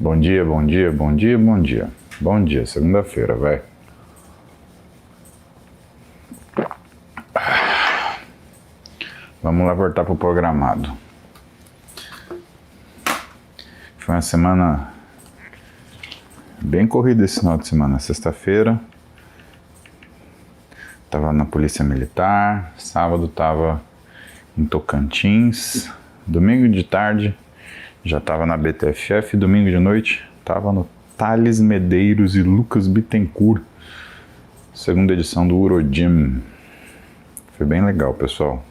Bom dia, bom dia, bom dia, bom dia. Bom dia, segunda-feira, vai. Vamos lá voltar pro programado. Foi uma semana bem corrida esse final de semana. Sexta-feira tava na Polícia Militar, sábado tava em Tocantins, domingo de tarde já tava na BTFF, domingo de noite tava no Thales Medeiros e Lucas Bittencourt, segunda edição do Urodim. Foi bem legal, pessoal.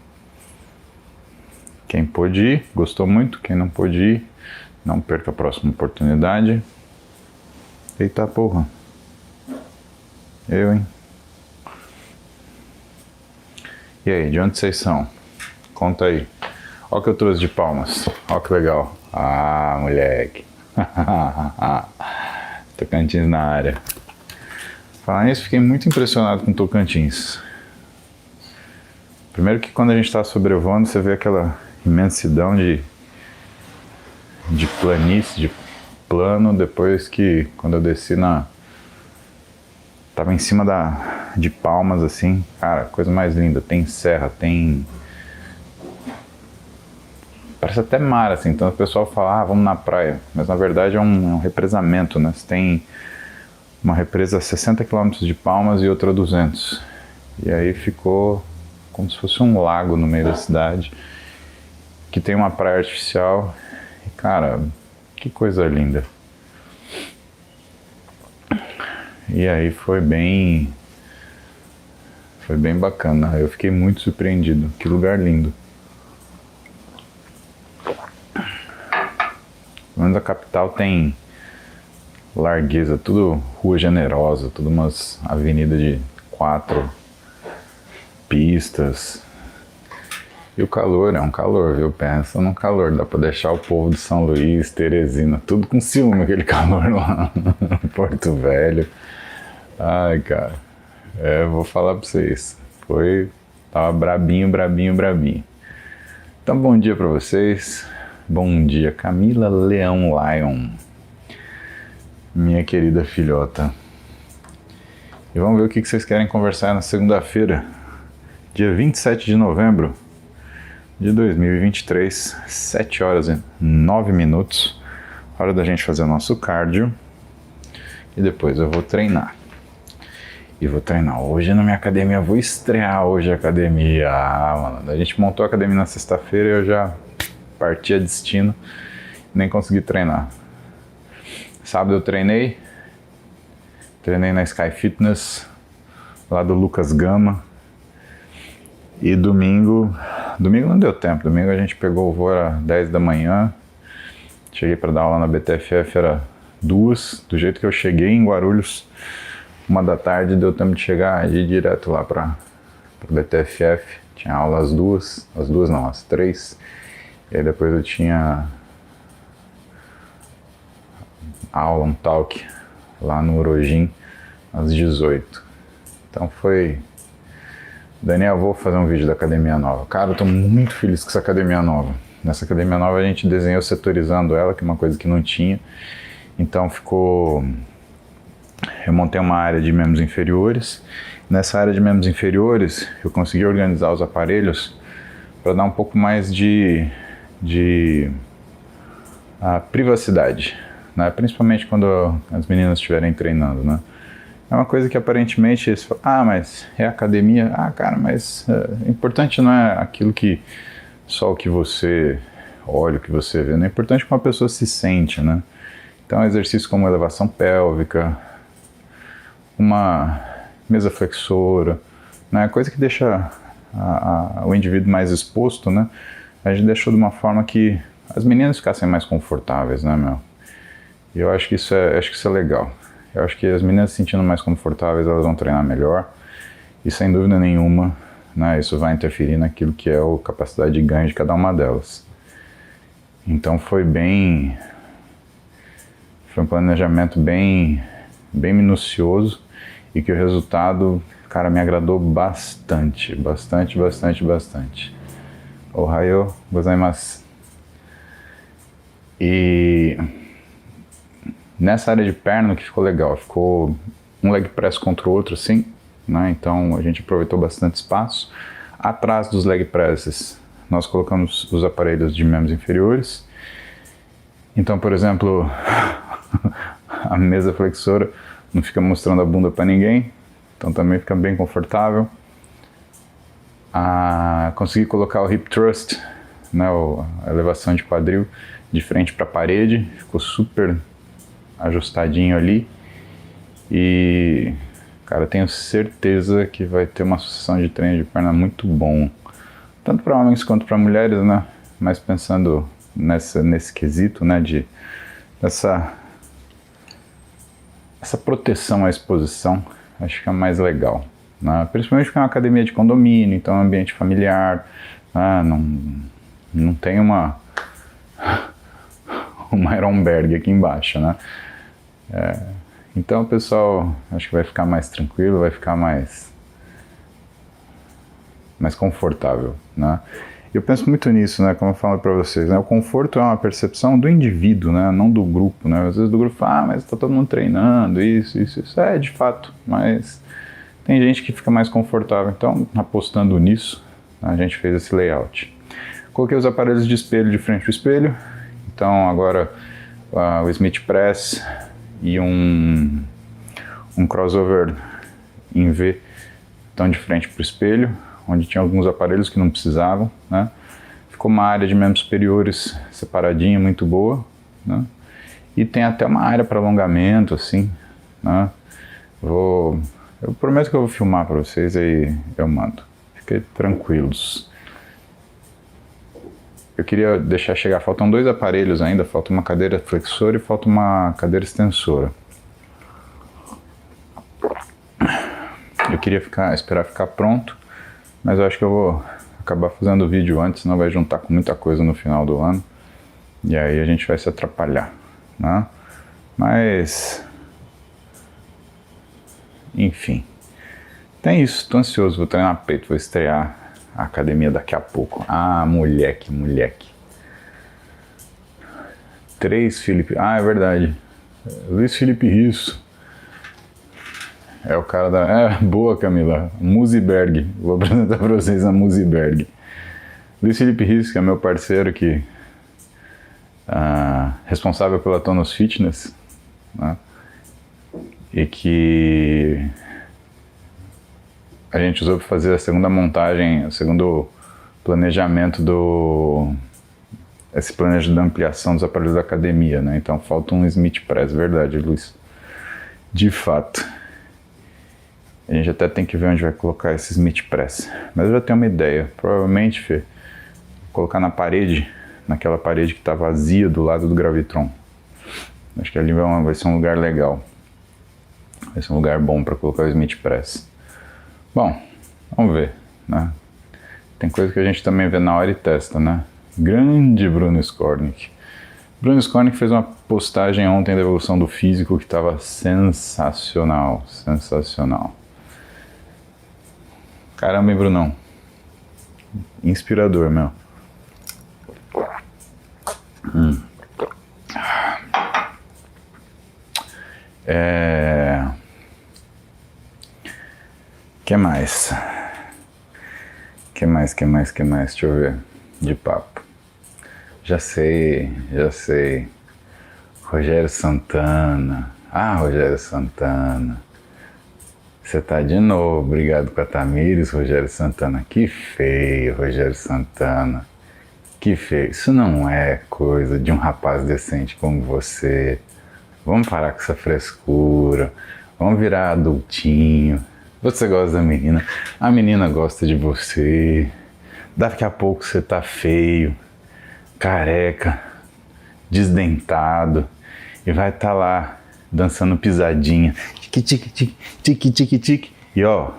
Quem pôde ir, gostou muito. Quem não pôde ir, não perca a próxima oportunidade. Eita porra. Eu, hein? E aí, de onde vocês são? Conta aí. Ó que eu trouxe de Palmas. Ó que legal. Ah, moleque. Tocantins na área. Falar nisso, fiquei muito impressionado com Tocantins. Primeiro que quando a gente está sobrevoando, você vê aquela imensidão de planície, de plano. Depois que, quando eu desci tava em cima de Palmas, assim, cara, coisa mais linda. Tem serra, tem... Parece até mar, assim. Então o pessoal fala, vamos na praia. Mas na verdade é um represamento, né? Você tem uma represa a 60 km de Palmas e outra a 200. E aí ficou como se fosse um lago no meio da cidade, que tem uma praia artificial. E, cara, que coisa linda. E aí foi bem bacana. Eu fiquei muito surpreendido. Que lugar lindo. Pelo menos a capital tem largueza, tudo rua generosa, tudo umas avenidas de 4 pistas. E o calor é um calor, viu? Pensa no calor, dá pra deixar o povo de São Luís, Teresina, tudo com ciúme, aquele calor lá. Porto Velho. Ai, cara, vou falar pra vocês, tava brabinho. Então, bom dia pra vocês. Bom dia, Camila Leão Lion, minha querida filhota. E vamos ver o que vocês querem conversar na segunda-feira, dia 27 de novembro de 2023, 7 horas e 9 minutos, hora da gente fazer o nosso cardio, e depois eu vou treinar. E vou treinar hoje na minha academia, vou estrear hoje a academia. Mano, a gente montou a academia na sexta-feira e eu já parti a destino, nem consegui treinar. Sábado eu treinei na Sky Fitness, lá do Lucas Gama. E domingo não deu tempo. Domingo a gente pegou o voo, era 10 da manhã. Cheguei para dar aula na BTFF, era 2. Do jeito que eu cheguei em Guarulhos, 1 da tarde, deu tempo de chegar e ir direto lá para BTFF. Tinha aula às 3. E aí depois eu tinha aula, um talk lá no Urodim às 18. Então foi... Daniel, vou fazer um vídeo da academia nova. Cara, eu tô muito feliz com essa academia nova. Nessa academia nova a gente desenhou setorizando ela, que é uma coisa que não tinha. Então ficou... Eu montei uma área de membros inferiores. Nessa área de membros inferiores eu consegui organizar os aparelhos para dar um pouco mais de privacidade, né? Principalmente quando as meninas estiverem treinando, né? É uma coisa que aparentemente eles falam, mas é academia. Cara, mas o importante não é aquilo que só o que você olha, o que você vê, não é importante como a pessoa se sente, né? Então exercícios como elevação pélvica, uma mesa flexora, né? Coisa que deixa o indivíduo mais exposto, né? A gente deixou de uma forma que as meninas ficassem mais confortáveis, né, meu? E eu acho que isso é legal. Eu acho que as meninas se sentindo mais confortáveis, elas vão treinar melhor. E sem dúvida nenhuma, né, isso vai interferir naquilo que é a capacidade de ganho de cada uma delas. Então foi um planejamento bem minucioso e que o resultado, cara, me agradou bastante. Ohayou gozaimasu. E nessa área de perna que ficou legal, ficou um leg press contra o outro assim, né? Então a gente aproveitou bastante espaço. Atrás dos leg presses nós colocamos os aparelhos de membros inferiores. Então, por exemplo, a mesa flexora não fica mostrando a bunda para ninguém, então também fica bem confortável. Consegui colocar o hip thrust, né, a elevação de quadril de frente para a parede, ficou super ajustadinho ali. E, cara, tenho certeza que vai ter uma sucessão de treino de perna muito bom, tanto para homens quanto para mulheres, né? Mas pensando nesse quesito, né, essa proteção à exposição, acho que é mais legal, né? Principalmente porque é uma academia de condomínio, então é um ambiente familiar, né? Não tem uma Ironberg aqui embaixo, né? Então o pessoal acho que vai ficar mais tranquilo, vai ficar mais confortável, né? Eu penso muito nisso, né? Como eu falo para vocês, né? O conforto é uma percepção do indivíduo, né? Não do grupo, né? Às vezes do grupo fala, mas tá todo mundo treinando, isso é de fato, mas tem gente que fica mais confortável. Então, apostando nisso, a gente fez esse layout. Coloquei os aparelhos de espelho de frente ao espelho. Então agora o Smith Press e um crossover em V estão de frente para o espelho, onde tinha alguns aparelhos que não precisavam, né? Ficou uma área de membros superiores separadinha, muito boa, né? E tem até uma área para alongamento, assim, né? Eu prometo que eu vou filmar para vocês e eu mando. Fiquem tranquilos. Eu queria deixar chegar, faltam 2 aparelhos ainda, falta uma cadeira flexora e falta uma cadeira extensora. Eu queria esperar ficar pronto, mas eu acho que eu vou acabar fazendo o vídeo antes, senão vai juntar com muita coisa no final do ano. E aí a gente vai se atrapalhar, né? Mas, enfim, tem isso, tô ansioso, vou treinar peito, vou estrear a academia daqui a pouco. Moleque. 3 Felipe, é verdade, Luiz Felipe Risso. É o cara da... boa, Camila. Musiberg. Vou apresentar para vocês a Musiberg. Luiz Felipe Risso, que é meu parceiro, responsável pela Tonus Fitness, né? E que a gente usou para fazer a segunda montagem, o segundo planejamento esse planejamento da ampliação dos aparelhos da academia, né? Então falta um Smith Press, verdade, Luiz. De fato. A gente até tem que ver onde vai colocar esse Smith Press. Mas eu já tenho uma ideia. Provavelmente, Fê, vou colocar na parede, naquela parede que está vazia do lado do Gravitron. Acho que ali vai ser um lugar legal. Vai ser um lugar bom para colocar o Smith Press. Bom, vamos ver, né? Tem coisa que a gente também vê na hora e testa, né? Grande Bruno Skornick. Bruno Skornick fez uma postagem ontem da evolução do físico que estava sensacional, sensacional. Caramba, hein, Brunão? Inspirador, meu. Que mais? Deixa eu ver. De papo. Já sei. Rogério Santana. Rogério Santana. Você tá de novo, obrigado com a Tamires, Rogério Santana. Que feio, Rogério Santana. Que feio. Isso não é coisa de um rapaz decente como você. Vamos parar com essa frescura. Vamos virar adultinho. Você gosta da menina. A menina gosta de você. Daqui a pouco você tá feio, careca, desdentado. E vai estar lá dançando pisadinha. Tique. E ó,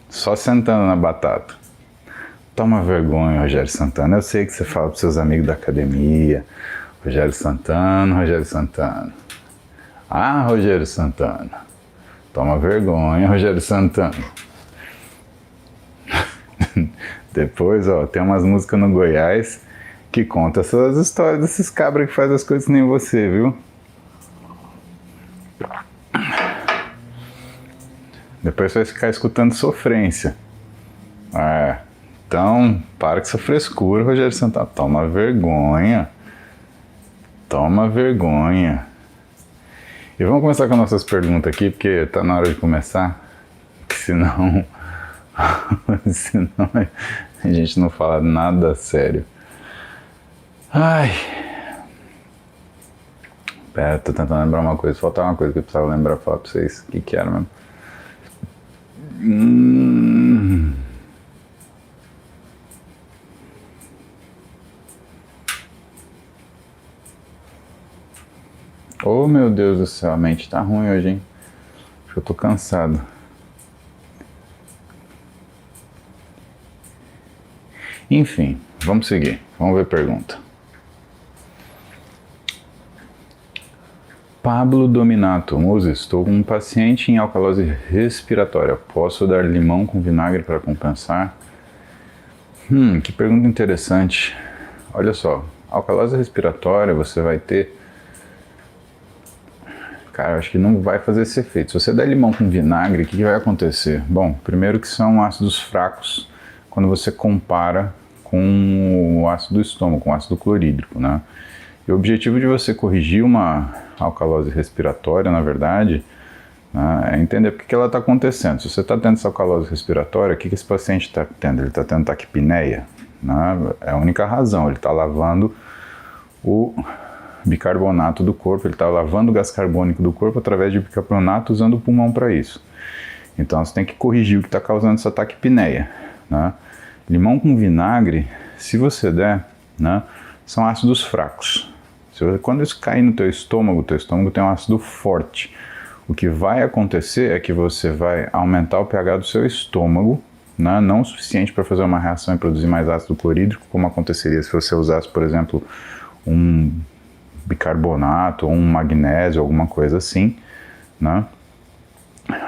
só sentando na batata. Toma vergonha, Rogério Santana. Eu sei que você fala pros seus amigos da academia. Rogério Santana. Rogério Santana. Toma vergonha, Rogério Santana. Depois, ó, tem umas músicas no Goiás que contam essas histórias desses cabras que fazem as coisas que nem você, viu? Depois você vai ficar escutando sofrência. Então, para com essa frescura, Rogério Santana. Toma vergonha. Toma vergonha. E vamos começar com nossas perguntas aqui, porque tá na hora de começar. Senão a gente não fala nada sério. Ai. Pera, tô tentando lembrar uma coisa. Faltava uma coisa que eu precisava lembrar, falar pra vocês. O que era mesmo? Oh, meu Deus do céu, a mente tá ruim hoje, hein? Acho que eu tô cansado. Enfim, vamos seguir. Vamos ver a pergunta. Pablo Dominato. Moses, estou com um paciente em alcalose respiratória. Posso dar limão com vinagre para compensar? Que pergunta interessante. Olha só, alcalose respiratória você vai ter... Cara, acho que não vai fazer esse efeito. Se você der limão com vinagre, o que vai acontecer? Bom, primeiro que são ácidos fracos quando você compara com o ácido do estômago, com o ácido clorídrico, né? E o objetivo de você corrigir uma alcalose respiratória, na verdade, né, é entender por que ela está acontecendo. Se você está tendo essa alcalose respiratória, o que esse paciente está tendo? Ele está tendo taquipneia, né? É a única razão. Ele está lavando o bicarbonato do corpo, ele está lavando o gás carbônico do corpo através de bicarbonato, usando o pulmão para isso. Então você tem que corrigir o que está causando essa taquipneia, né? Limão com vinagre, se você der, né, são ácidos fracos. Quando isso cair no teu estômago tem um ácido forte. O que vai acontecer é que você vai aumentar o pH do seu estômago, né, não o suficiente para fazer uma reação e produzir mais ácido clorídrico, como aconteceria se você usasse, por exemplo, um bicarbonato ou um magnésio, alguma coisa assim, né?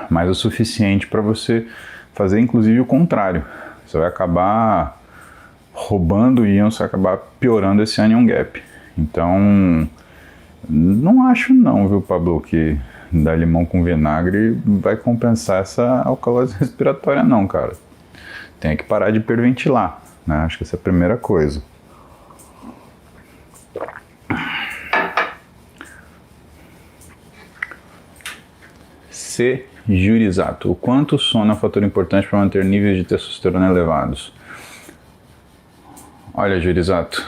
Mas o suficiente para você fazer inclusive o contrário. Você vai acabar roubando íons, você vai acabar piorando esse anion gap. Então, não acho não, viu, Pablo, que dar limão com vinagre vai compensar essa alcalose respiratória não, cara. Tem que parar de hiperventilar, né? Acho que essa é a primeira coisa. C. Jurizato. O quanto o sono é um fator importante para manter níveis de testosterona elevados? Olha, Jurizato,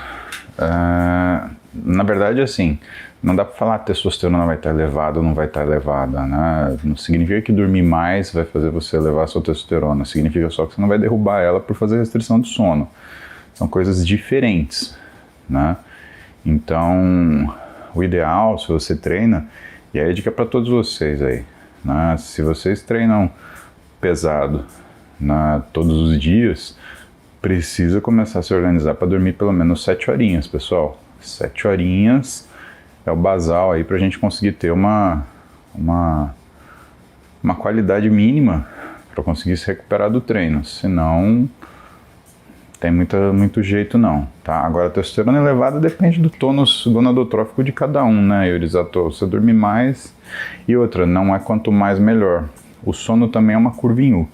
na verdade, assim, não dá para falar que a testosterona vai estar elevada ou não vai estar elevada, né? Não significa que dormir mais vai fazer você elevar a sua testosterona, significa só que você não vai derrubar ela por fazer restrição do sono. São coisas diferentes, né? Então, o ideal, se você treina, e aí a dica para todos vocês aí, né? Se vocês treinam pesado, né, todos os dias, precisa começar a se organizar para dormir pelo menos 7 horinhas, pessoal. 7 horinhas é o basal aí para a gente conseguir ter uma qualidade mínima para conseguir se recuperar do treino. Senão, tem muito jeito não, tá? Agora, a testosterona elevada depende do tônus gonadotrófico de cada um, né, Eurisato? Você dormir mais e outra, não é quanto mais melhor. O sono também é uma curva em U.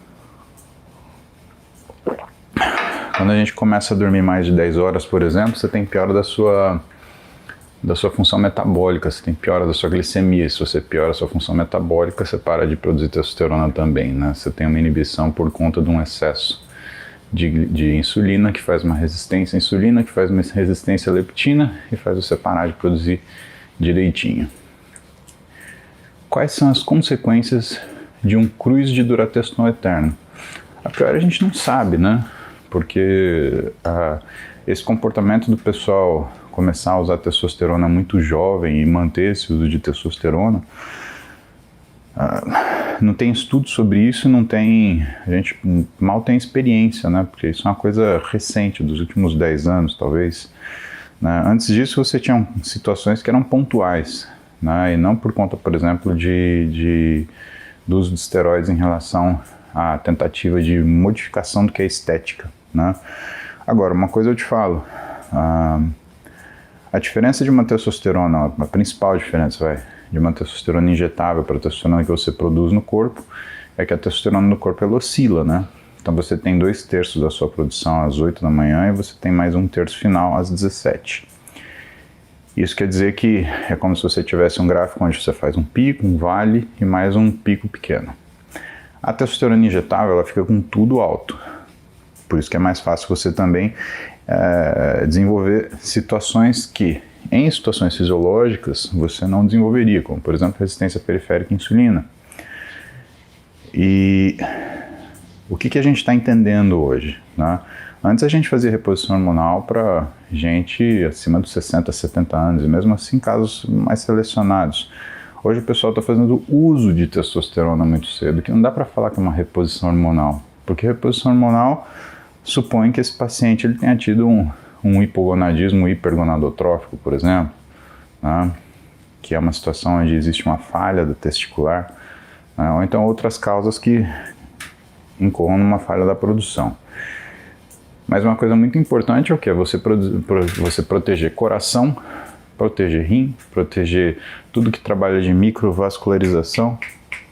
Quando a gente começa a dormir mais de 10 horas, por exemplo, você tem piora da sua função metabólica, você tem piora da sua glicemia. Se você piora a sua função metabólica, você para de produzir testosterona também, né? Você tem uma inibição por conta de um excesso de insulina, que faz uma resistência à insulina, que faz uma resistência à leptina e faz você parar de produzir direitinho. Quais são as consequências de um cruise de durateston eterno? A pior a gente não sabe, né? Porque esse comportamento do pessoal começar a usar testosterona muito jovem e manter esse uso de testosterona, não tem estudo sobre isso, a gente mal tem experiência, né? Porque isso é uma coisa recente, dos últimos 10 anos, talvez. Né? Antes disso, você tinha situações que eram pontuais, né? E não por conta, por exemplo, do uso de esteroides em relação à tentativa de modificação do que é estética, né? Agora, uma coisa eu te falo, a diferença de uma testosterona, a principal diferença, de uma testosterona injetável para a testosterona que você produz no corpo, é que a testosterona no corpo ela oscila, né? Então você tem 2/3 da sua produção às 8 da manhã e você tem mais 1/3 final às 17. Isso quer dizer que é como se você tivesse um gráfico onde você faz um pico, um vale e mais um pico pequeno. A testosterona injetável ela fica com tudo alto. Por isso que é mais fácil você também desenvolver situações que, em situações fisiológicas, você não desenvolveria, como por exemplo resistência periférica à insulina. E o que a gente está entendendo hoje, né? Antes a gente fazia reposição hormonal para gente acima dos 60, 70 anos, e mesmo assim casos mais selecionados. Hoje o pessoal está fazendo uso de testosterona muito cedo, que não dá para falar que é uma reposição hormonal, porque reposição hormonal supõe que esse paciente ele tenha tido um hipogonadismo hipergonadotrófico, por exemplo, né? Que é uma situação onde existe uma falha da testicular, né? Ou então outras causas que incorram numa falha da produção. Mas uma coisa muito importante é o que? É você proteger coração, proteger rim, proteger tudo que trabalha de microvascularização.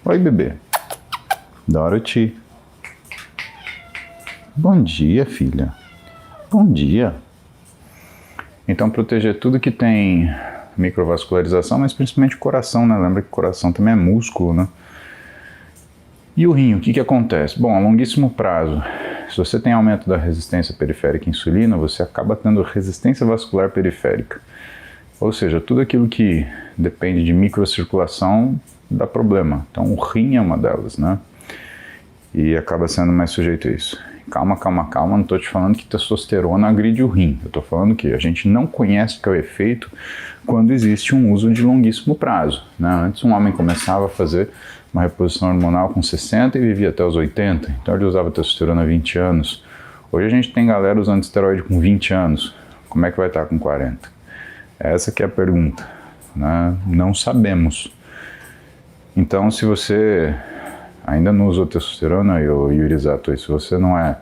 Oi, bebê. Dorothy. Bom dia, filha. Bom dia. Então, proteger tudo que tem microvascularização, mas principalmente o coração, né? Lembra que o coração também é músculo, né? E o rim, o que acontece? Bom, a longuíssimo prazo, se você tem aumento da resistência periférica à insulina, você acaba tendo resistência vascular periférica. Ou seja, tudo aquilo que depende de microcirculação dá problema. Então o rim é uma delas, né? E acaba sendo mais sujeito a isso. Calma, não estou te falando que testosterona agride o rim. Eu estou falando que a gente não conhece o que é o efeito quando existe um uso de longuíssimo prazo, né? Antes um homem começava a fazer uma reposição hormonal com 60 e vivia até os 80, então ele usava testosterona há 20 anos. Hoje a gente tem galera usando esteroide com 20 anos, como é que vai estar com 40? Essa que é a pergunta, né? Não sabemos. Então se você ainda não usou testosterona, Yuri Zato, se você não é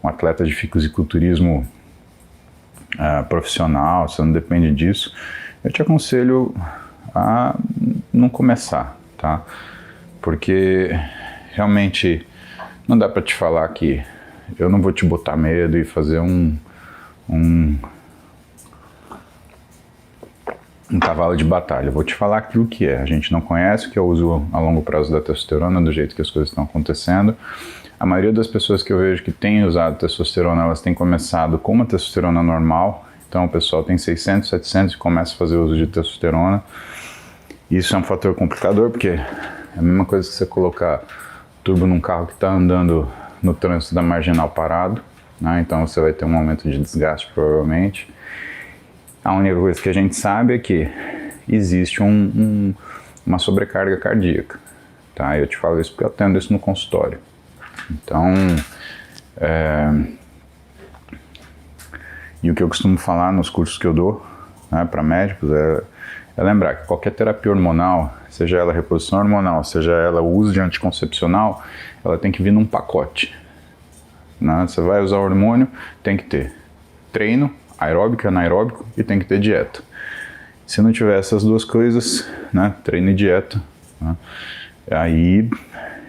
um atleta de fisiculturismo profissional, você não depende disso, eu te aconselho a não começar, tá? Porque realmente não dá para te falar que eu não vou te botar medo e fazer um cavalo de batalha. Eu vou te falar aquilo que é. A gente não conhece o que é o uso a longo prazo da testosterona, do jeito que as coisas estão acontecendo. A maioria das pessoas que eu vejo que têm usado testosterona, elas têm começado com uma testosterona normal. Então o pessoal tem 600, 700 e começa a fazer uso de testosterona. Isso é um fator complicador, porque é a mesma coisa que você colocar turbo num carro que está andando no trânsito da marginal parado, né? Então você vai ter um aumento de desgaste provavelmente. A única coisa que a gente sabe é que existe uma sobrecarga cardíaca, tá? Eu te falo isso porque eu atendo isso no consultório. Então, e o que eu costumo falar nos cursos que eu dou, né, para médicos é lembrar que qualquer terapia hormonal, seja ela reposição hormonal, seja ela o uso de anticoncepcional, ela tem que vir num pacote, né? Você vai usar hormônio, tem que ter treino, aeróbico, anaeróbico, e tem que ter dieta. Se não tiver essas duas coisas, né, treino e dieta, né, aí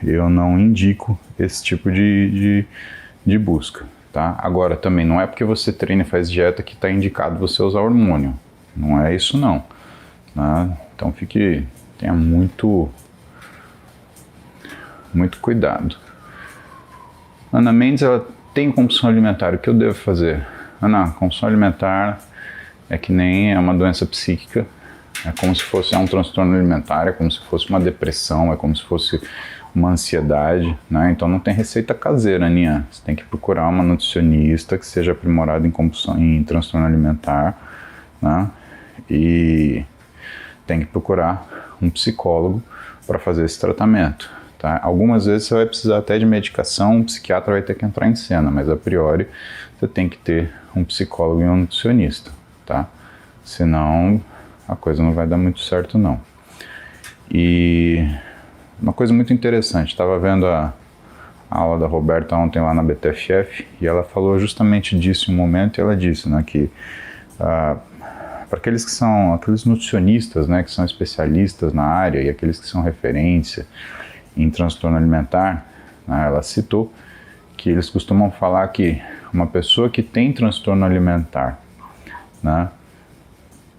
eu não indico esse tipo de busca, tá? Agora também não é porque você treina e faz dieta que está indicado você usar hormônio, não é isso não, né? Então tenha muito cuidado. Ana Mendes, ela tem compulsão alimentar, o que eu devo fazer? Ana, compulsão alimentar é que nem é uma doença psíquica, é como se fosse um transtorno alimentar, é como se fosse uma depressão, é como se fosse uma ansiedade, né? Então não tem receita caseira, Aninha. Você tem que procurar uma nutricionista que seja aprimorada em transtorno alimentar, né? E tem que procurar um psicólogo para fazer esse tratamento, tá? Algumas vezes você vai precisar até de medicação, um psiquiatra vai ter que entrar em cena, mas a priori você tem que ter um psicólogo e um nutricionista, tá? Senão a coisa não vai dar muito certo não. E uma coisa muito interessante, estava vendo a aula da Roberta ontem lá na BTFF e ela falou justamente disso em um momento, e ela disse, né, que para aqueles nutricionistas, né, que são especialistas na área e aqueles que são referência em transtorno alimentar, né, ela citou que eles costumam falar que uma pessoa que tem transtorno alimentar, né,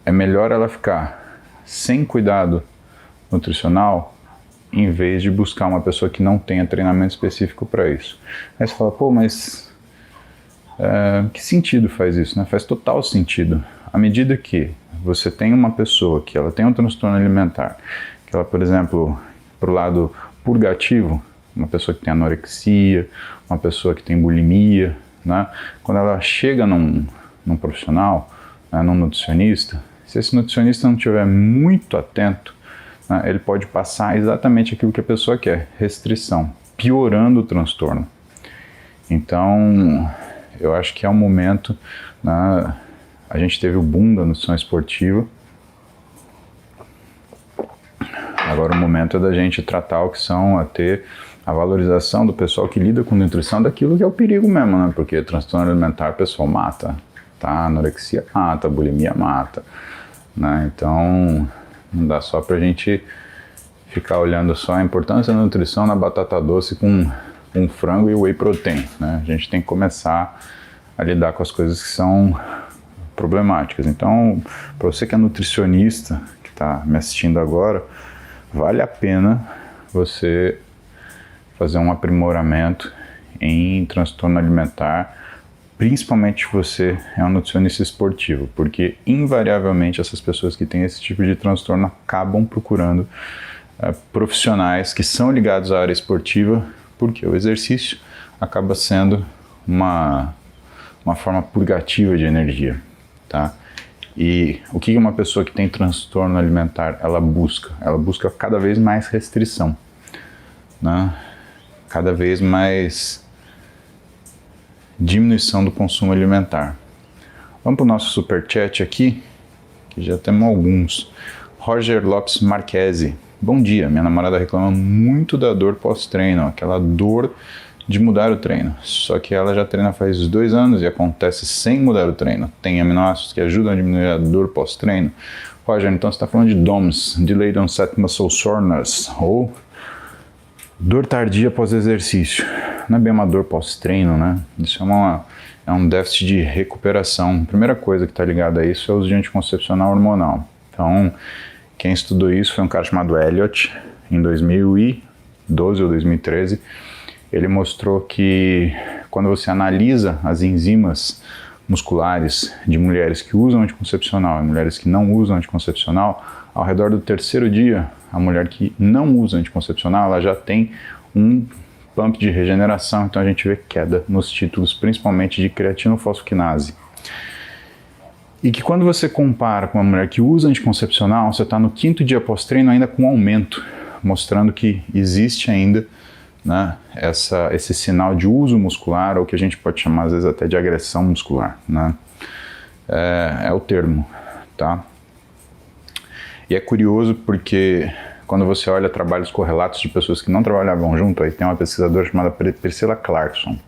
é melhor ela ficar sem cuidado nutricional em vez de buscar uma pessoa que não tenha treinamento específico para isso. Aí você fala, pô, mas que sentido faz isso, né? Faz total sentido. À medida que você tem uma pessoa que ela tem um transtorno alimentar, que ela, por exemplo, pro lado purgativo, uma pessoa que tem anorexia, uma pessoa que tem bulimia, né? Quando ela chega num profissional, né, num nutricionista, se esse nutricionista não estiver muito atento, né, ele pode passar exatamente aquilo que a pessoa quer, restrição, piorando o transtorno. Então, eu acho que é um momento, né, a gente teve o boom da nutrição esportiva, agora o momento é da gente tratar o que são, a ter a valorização do pessoal que lida com nutrição daquilo que é o perigo mesmo, né? Porque transtorno alimentar o pessoal mata, tá? Anorexia mata, bulimia mata, né? Então não dá só pra gente ficar olhando só a importância da nutrição na batata doce com frango e whey protein, né? A gente tem que começar a lidar com as coisas que são problemáticas. Então, para você que é nutricionista, que está me assistindo agora, vale a pena você fazer um aprimoramento em transtorno alimentar, principalmente se você é um nutricionista esportivo, porque invariavelmente essas pessoas que têm esse tipo de transtorno acabam procurando profissionais que são ligados à área esportiva, porque o exercício acaba sendo uma forma purgativa de energia, tá? E o que uma pessoa que tem transtorno alimentar, ela busca? Ela busca cada vez mais restrição, né? Cada vez mais diminuição do consumo alimentar. Vamos para o nosso superchat aqui, que já temos alguns. Roger Lopes Marquesi. Bom dia, minha namorada reclama muito da dor pós-treino, aquela dor de mudar o treino. Só que ela já treina faz 2 anos e acontece sem mudar o treino. Tem aminoácidos que ajudam a diminuir a dor pós-treino. Roger, então você está falando de DOMS, Delayed Onset Muscle Soreness, ou dor tardia pós-exercício. Não é bem uma dor pós-treino, né? Isso é um déficit de recuperação. A primeira coisa que está ligada a isso é o uso de anticoncepcional hormonal. Então, quem estudou isso foi um cara chamado Elliott, em 2012 ou 2013. Ele mostrou que quando você analisa as enzimas musculares de mulheres que usam anticoncepcional e mulheres que não usam anticoncepcional, ao redor do 3º dia, a mulher que não usa anticoncepcional, ela já tem um pump de regeneração, então a gente vê queda nos títulos, principalmente de creatinofosfoquinase. E que quando você compara com uma mulher que usa anticoncepcional, você está no 5º dia pós-treino ainda com aumento, mostrando que existe ainda, né, esse sinal de uso muscular, ou que a gente pode chamar às vezes até de agressão muscular, né? É o termo, tá? E é curioso porque quando você olha trabalhos correlatos de pessoas que não trabalhavam junto, aí tem uma pesquisadora chamada Priscilla Clarkson.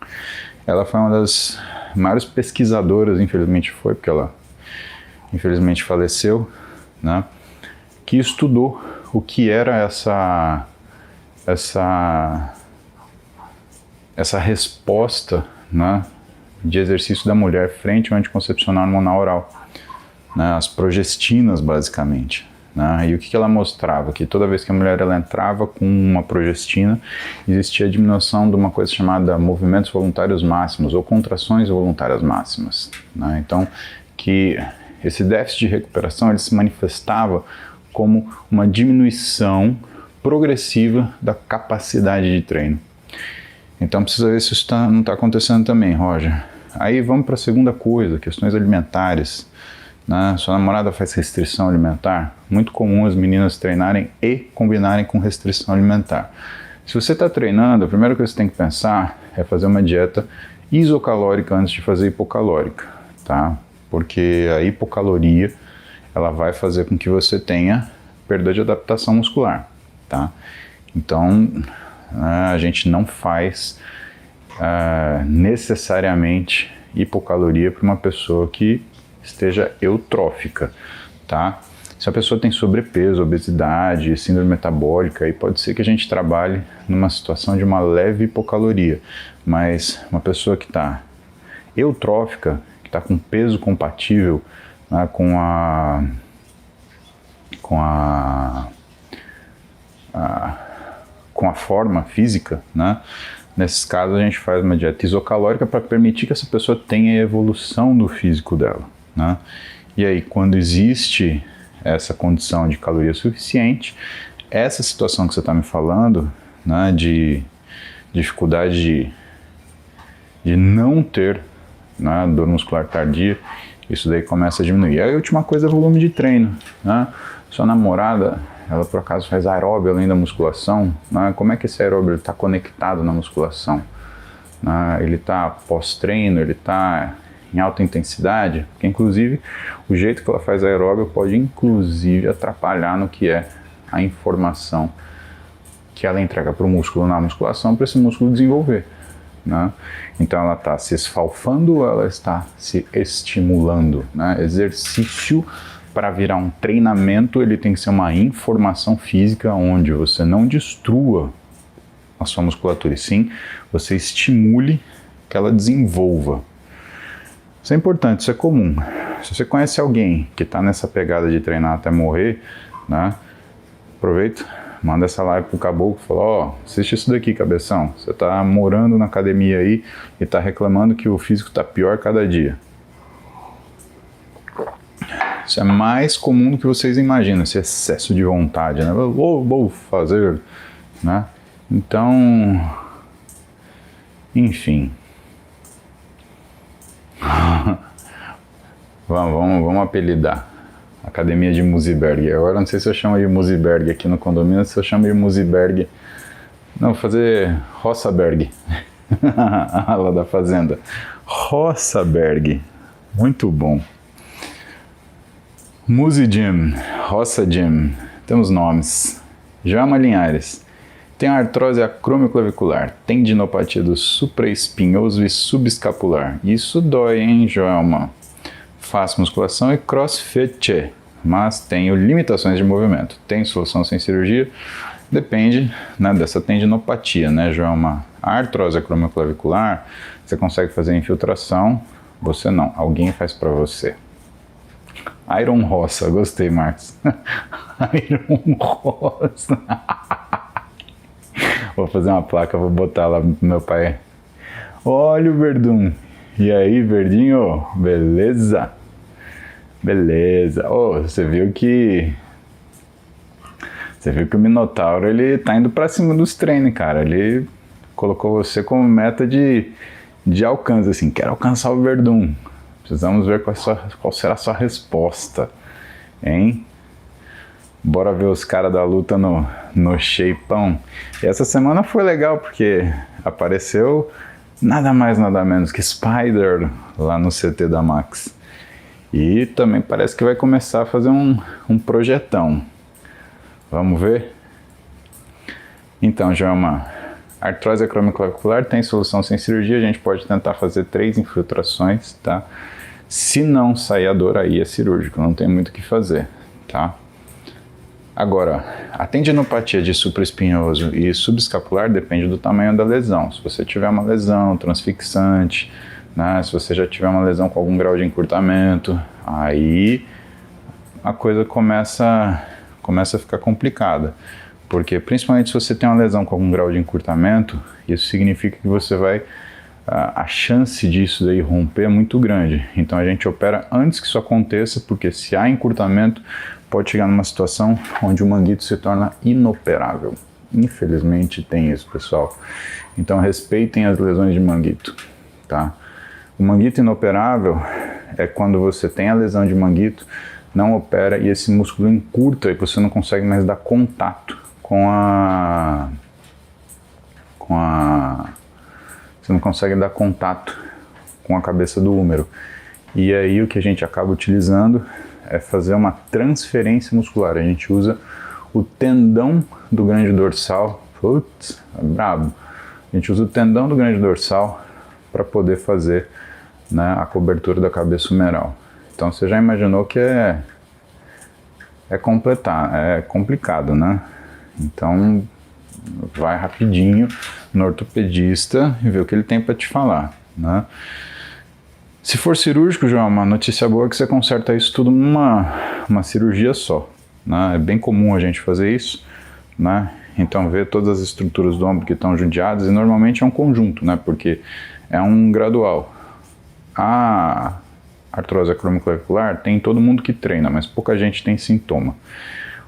Ela foi uma das maiores pesquisadoras, infelizmente foi, porque ela infelizmente faleceu, né, que estudou o que era essa resposta, né, de exercício da mulher frente ao anticoncepcional hormonal oral, né, as progestinas basicamente, né, e o que ela mostrava? Que toda vez que a mulher ela entrava com uma progestina, existia a diminuição de uma coisa chamada movimentos voluntários máximos ou contrações voluntárias máximas, né, então que esse déficit de recuperação ele se manifestava como uma diminuição progressiva da capacidade de treino. Então precisa ver se isso não está acontecendo também, Roger. Aí vamos para a segunda coisa, questões alimentares, né? Sua namorada faz restrição alimentar? Muito comum as meninas treinarem e combinarem com restrição alimentar. Se você está treinando, a primeira coisa que você tem que pensar é fazer uma dieta isocalórica antes de fazer hipocalórica, tá? Porque a hipocaloria ela vai fazer com que você tenha perda de adaptação muscular, tá? Então a gente não faz necessariamente hipocaloria para uma pessoa que esteja eutrófica, tá? Se a pessoa tem sobrepeso, obesidade, síndrome metabólica, aí pode ser que a gente trabalhe numa situação de uma leve hipocaloria, mas uma pessoa que está eutrófica, que está com peso compatível, né, com a forma física, né? Nesses casos a gente faz uma dieta isocalórica para permitir que essa pessoa tenha a evolução do físico dela, né? E aí, quando existe essa condição de caloria suficiente, essa situação que você está me falando, né, de dificuldade de não ter, né, dor muscular tardia, isso daí começa a diminuir. E a última coisa é o volume de treino, né? Sua namorada, ela por acaso faz aeróbio além da musculação, né? Como é que esse aeróbio está conectado na musculação? Né? Ele está pós-treino, ele está em alta intensidade? Porque inclusive o jeito que ela faz aeróbio pode inclusive atrapalhar no que é a informação que ela entrega para o músculo na musculação para esse músculo desenvolver, né? Então ela está se esfalfando ou ela está se estimulando, né? Exercício, para virar um treinamento, ele tem que ser uma informação física onde você não destrua a sua musculatura, e sim você estimule que ela desenvolva. Isso é importante, isso é comum. Se você conhece alguém que está nessa pegada de treinar até morrer, né, aproveita, manda essa live pro caboclo e fala, ó, assiste isso daqui, cabeção. Você está morando na academia aí e está reclamando que o físico está pior cada dia. Isso é mais comum do que vocês imaginam, esse excesso de vontade, né? Vou fazer, né? Então, enfim. vamos apelidar. Academia de Muziberg. Agora não sei se eu chamo de Muziberg aqui no condomínio, ou se eu chamo de Muziberg. Não, vou fazer Rossaberg. Lá da fazenda. Rossaberg. Muito bom. Muzi Gym, Roça Gym, temos nomes. Joelma Linhares, tem artrose acromioclavicular, tendinopatia do supraespinhoso e subescapular. Isso dói, hein, Joelma? Faço musculação e crossfit, mas tenho limitações de movimento. Tem solução sem cirurgia? Depende, né, dessa tendinopatia, né, Joelma? A artrose acromioclavicular, você consegue fazer infiltração, você não, alguém faz para você. Iron Roça, gostei, Marcos. Iron Roça. Vou fazer uma placa, vou botar lá pro meu pai. Olha o Verdun. E aí, Verdinho? Beleza? Beleza. Oh, você viu que o Minotauro, ele tá indo pra cima dos treinos, cara. Ele colocou você como meta de alcance, assim. Quero alcançar o Verdun. Precisamos ver qual será a sua resposta, hein? Bora ver os caras da luta no shapeão. E essa semana foi legal porque apareceu nada mais nada menos que Spider lá no CT da Max. E também parece que vai começar a fazer um projetão. Vamos ver? Então, Joelma, artrose acromioclavicular tem solução sem cirurgia, a gente pode tentar fazer 3 infiltrações, tá? Se não sair a dor, aí é cirúrgico, não tem muito o que fazer, tá? Agora, a tendinopatia de supraespinhoso e subescapular depende do tamanho da lesão. Se você tiver uma lesão transfixante, né, se você já tiver uma lesão com algum grau de encurtamento, aí a coisa começa a ficar complicada. Porque principalmente se você tem uma lesão com algum grau de encurtamento, isso significa que você vai... a chance disso daí romper é muito grande. Então a gente opera antes que isso aconteça, porque se há encurtamento, pode chegar numa situação onde o manguito se torna inoperável. Infelizmente tem isso, pessoal. Então respeitem as lesões de manguito, tá? O manguito inoperável é quando você tem a lesão de manguito, não opera e esse músculo encurta e você não consegue mais dar contato você não consegue dar contato com a cabeça do húmero. E aí o que a gente acaba utilizando é fazer uma transferência muscular. A gente usa o tendão do grande dorsal. Putz, é brabo. A gente usa o tendão do grande dorsal para poder fazer, né, a cobertura da cabeça humeral. Então você já imaginou que é é complicado, né? Então, vai rapidinho no ortopedista e vê o que ele tem para te falar, né? Se for cirúrgico, João, uma notícia boa é que você conserta isso tudo numa cirurgia só, né? É bem comum a gente fazer isso, né? Então, ver todas as estruturas do ombro que estão judiadas, e normalmente é um conjunto, né? Porque é um gradual. A artrose acromioclavicular tem todo mundo que treina, mas pouca gente tem sintoma.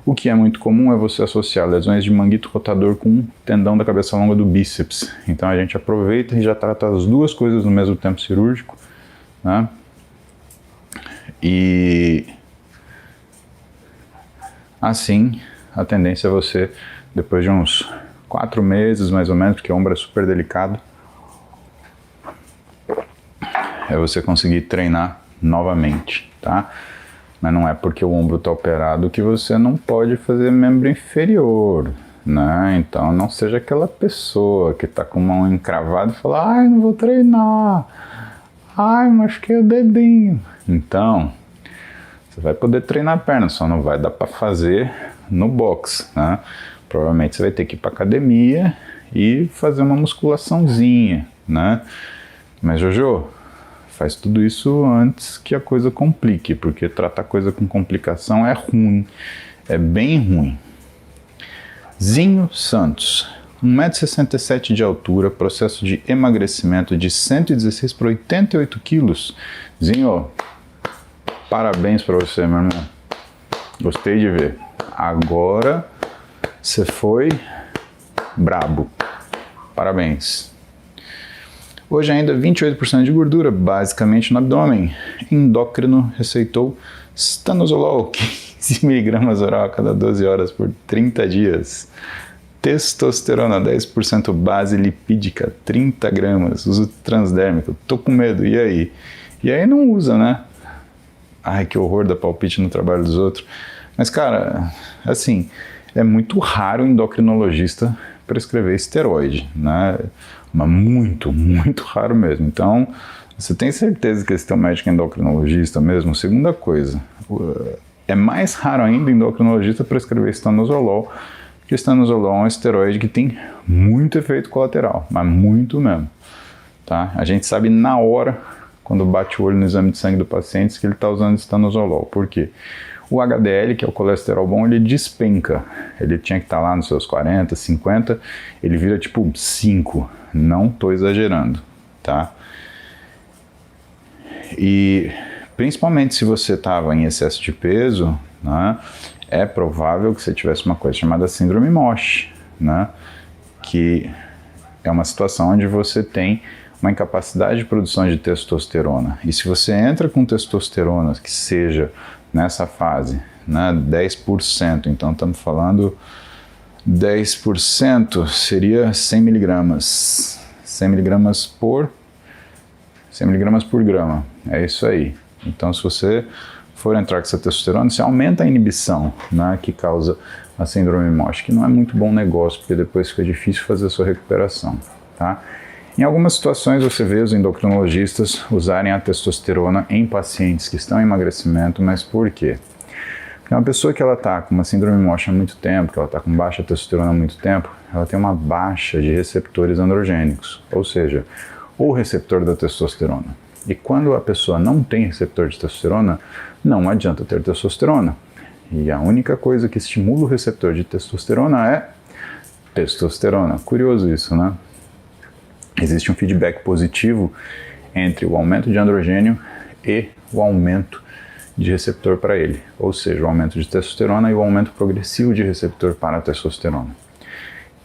O que é muito comum é você associar lesões de manguito rotador com um tendão da cabeça longa do bíceps. Então a gente aproveita e já trata as duas coisas no mesmo tempo cirúrgico, né? E assim, a tendência é você, depois de uns 4 meses mais ou menos, porque o ombro é super delicado, é você conseguir treinar novamente, tá? Mas não é porque o ombro está operado que você não pode fazer membro inferior, né? Então não seja aquela pessoa que está com a mão encravada e fala: ai, não vou treinar, ai, machuquei o dedinho. Então, você vai poder treinar a perna, só não vai dar para fazer no box, né? Provavelmente você vai ter que ir para academia e fazer uma musculaçãozinha, né? Mas, Jojo, faz tudo isso antes que a coisa complique, porque tratar coisa com complicação é ruim, é bem ruim. Zinho Santos, 1,67 m de altura, processo de emagrecimento de 116 para 88 quilos. Zinho, parabéns para você, meu irmão. Gostei de ver. Agora você foi brabo. Parabéns. Hoje ainda 28% de gordura, basicamente no abdômen. Endócrino receitou stanozolol, 15 mg oral a cada 12 horas por 30 dias. Testosterona, 10% base lipídica, 30 gramas. Uso transdérmico, tô com medo, e aí? E aí não usa, né? Ai, que horror dar palpite no trabalho dos outros. Mas, cara, assim, é muito raro o endocrinologista prescrever esteroide, né? Mas muito, muito raro mesmo. Então, você tem certeza que esse teu médico é endocrinologista mesmo? Segunda coisa, é mais raro ainda o endocrinologista prescrever estanozolol, porque estanozolol é um esteroide que tem muito efeito colateral, mas muito mesmo, tá? A gente sabe na hora, quando bate o olho no exame de sangue do paciente, que ele está usando estanozolol. Por quê? O HDL, que é o colesterol bom, ele despenca. Ele tinha que estar lá nos seus 40, 50, ele vira tipo 5. Não estou exagerando, tá? E principalmente se você estava em excesso de peso, né, é provável que você tivesse uma coisa chamada síndrome MOSH, né, que é uma situação onde você tem uma incapacidade de produção de testosterona. E se você entra com testosterona que seja nessa fase, né, 10%, então estamos falando 10% seria 100 miligramas. 100 miligramas por grama, é isso aí. Então, se você for entrar com essa testosterona, você aumenta a inibição, né, que causa a síndrome MOSH, que não é muito bom negócio, porque depois fica difícil fazer a sua recuperação, tá? Em algumas situações você vê os endocrinologistas usarem a testosterona em pacientes que estão em emagrecimento, mas por quê? Porque uma pessoa que ela está com uma síndrome MOSH há muito tempo, que ela está com baixa testosterona há muito tempo, ela tem uma baixa de receptores androgênicos, ou seja, o receptor da testosterona. E quando a pessoa não tem receptor de testosterona, não adianta ter testosterona. E a única coisa que estimula o receptor de testosterona é testosterona. Curioso isso, né? Existe um feedback positivo entre o aumento de androgênio e o aumento de receptor para ele, ou seja, o aumento de testosterona e o aumento progressivo de receptor para a testosterona.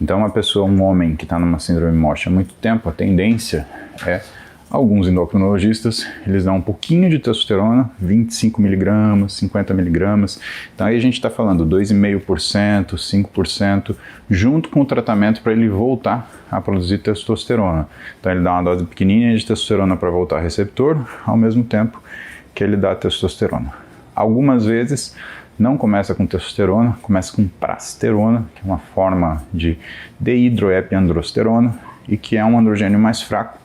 Então, uma pessoa, um homem que está numa síndrome MOSH há muito tempo, a tendência é, alguns endocrinologistas, eles dão um pouquinho de testosterona, 25 miligramas, 50 miligramas, então aí a gente está falando 2,5%, 5%, junto com o tratamento para ele voltar a produzir testosterona. Então ele dá uma dose pequenininha de testosterona para voltar a receptor, ao mesmo tempo que ele dá testosterona. Algumas vezes não começa com testosterona, começa com prasterona, que é uma forma de dehidroepiandrosterona e que é um androgênio mais fraco,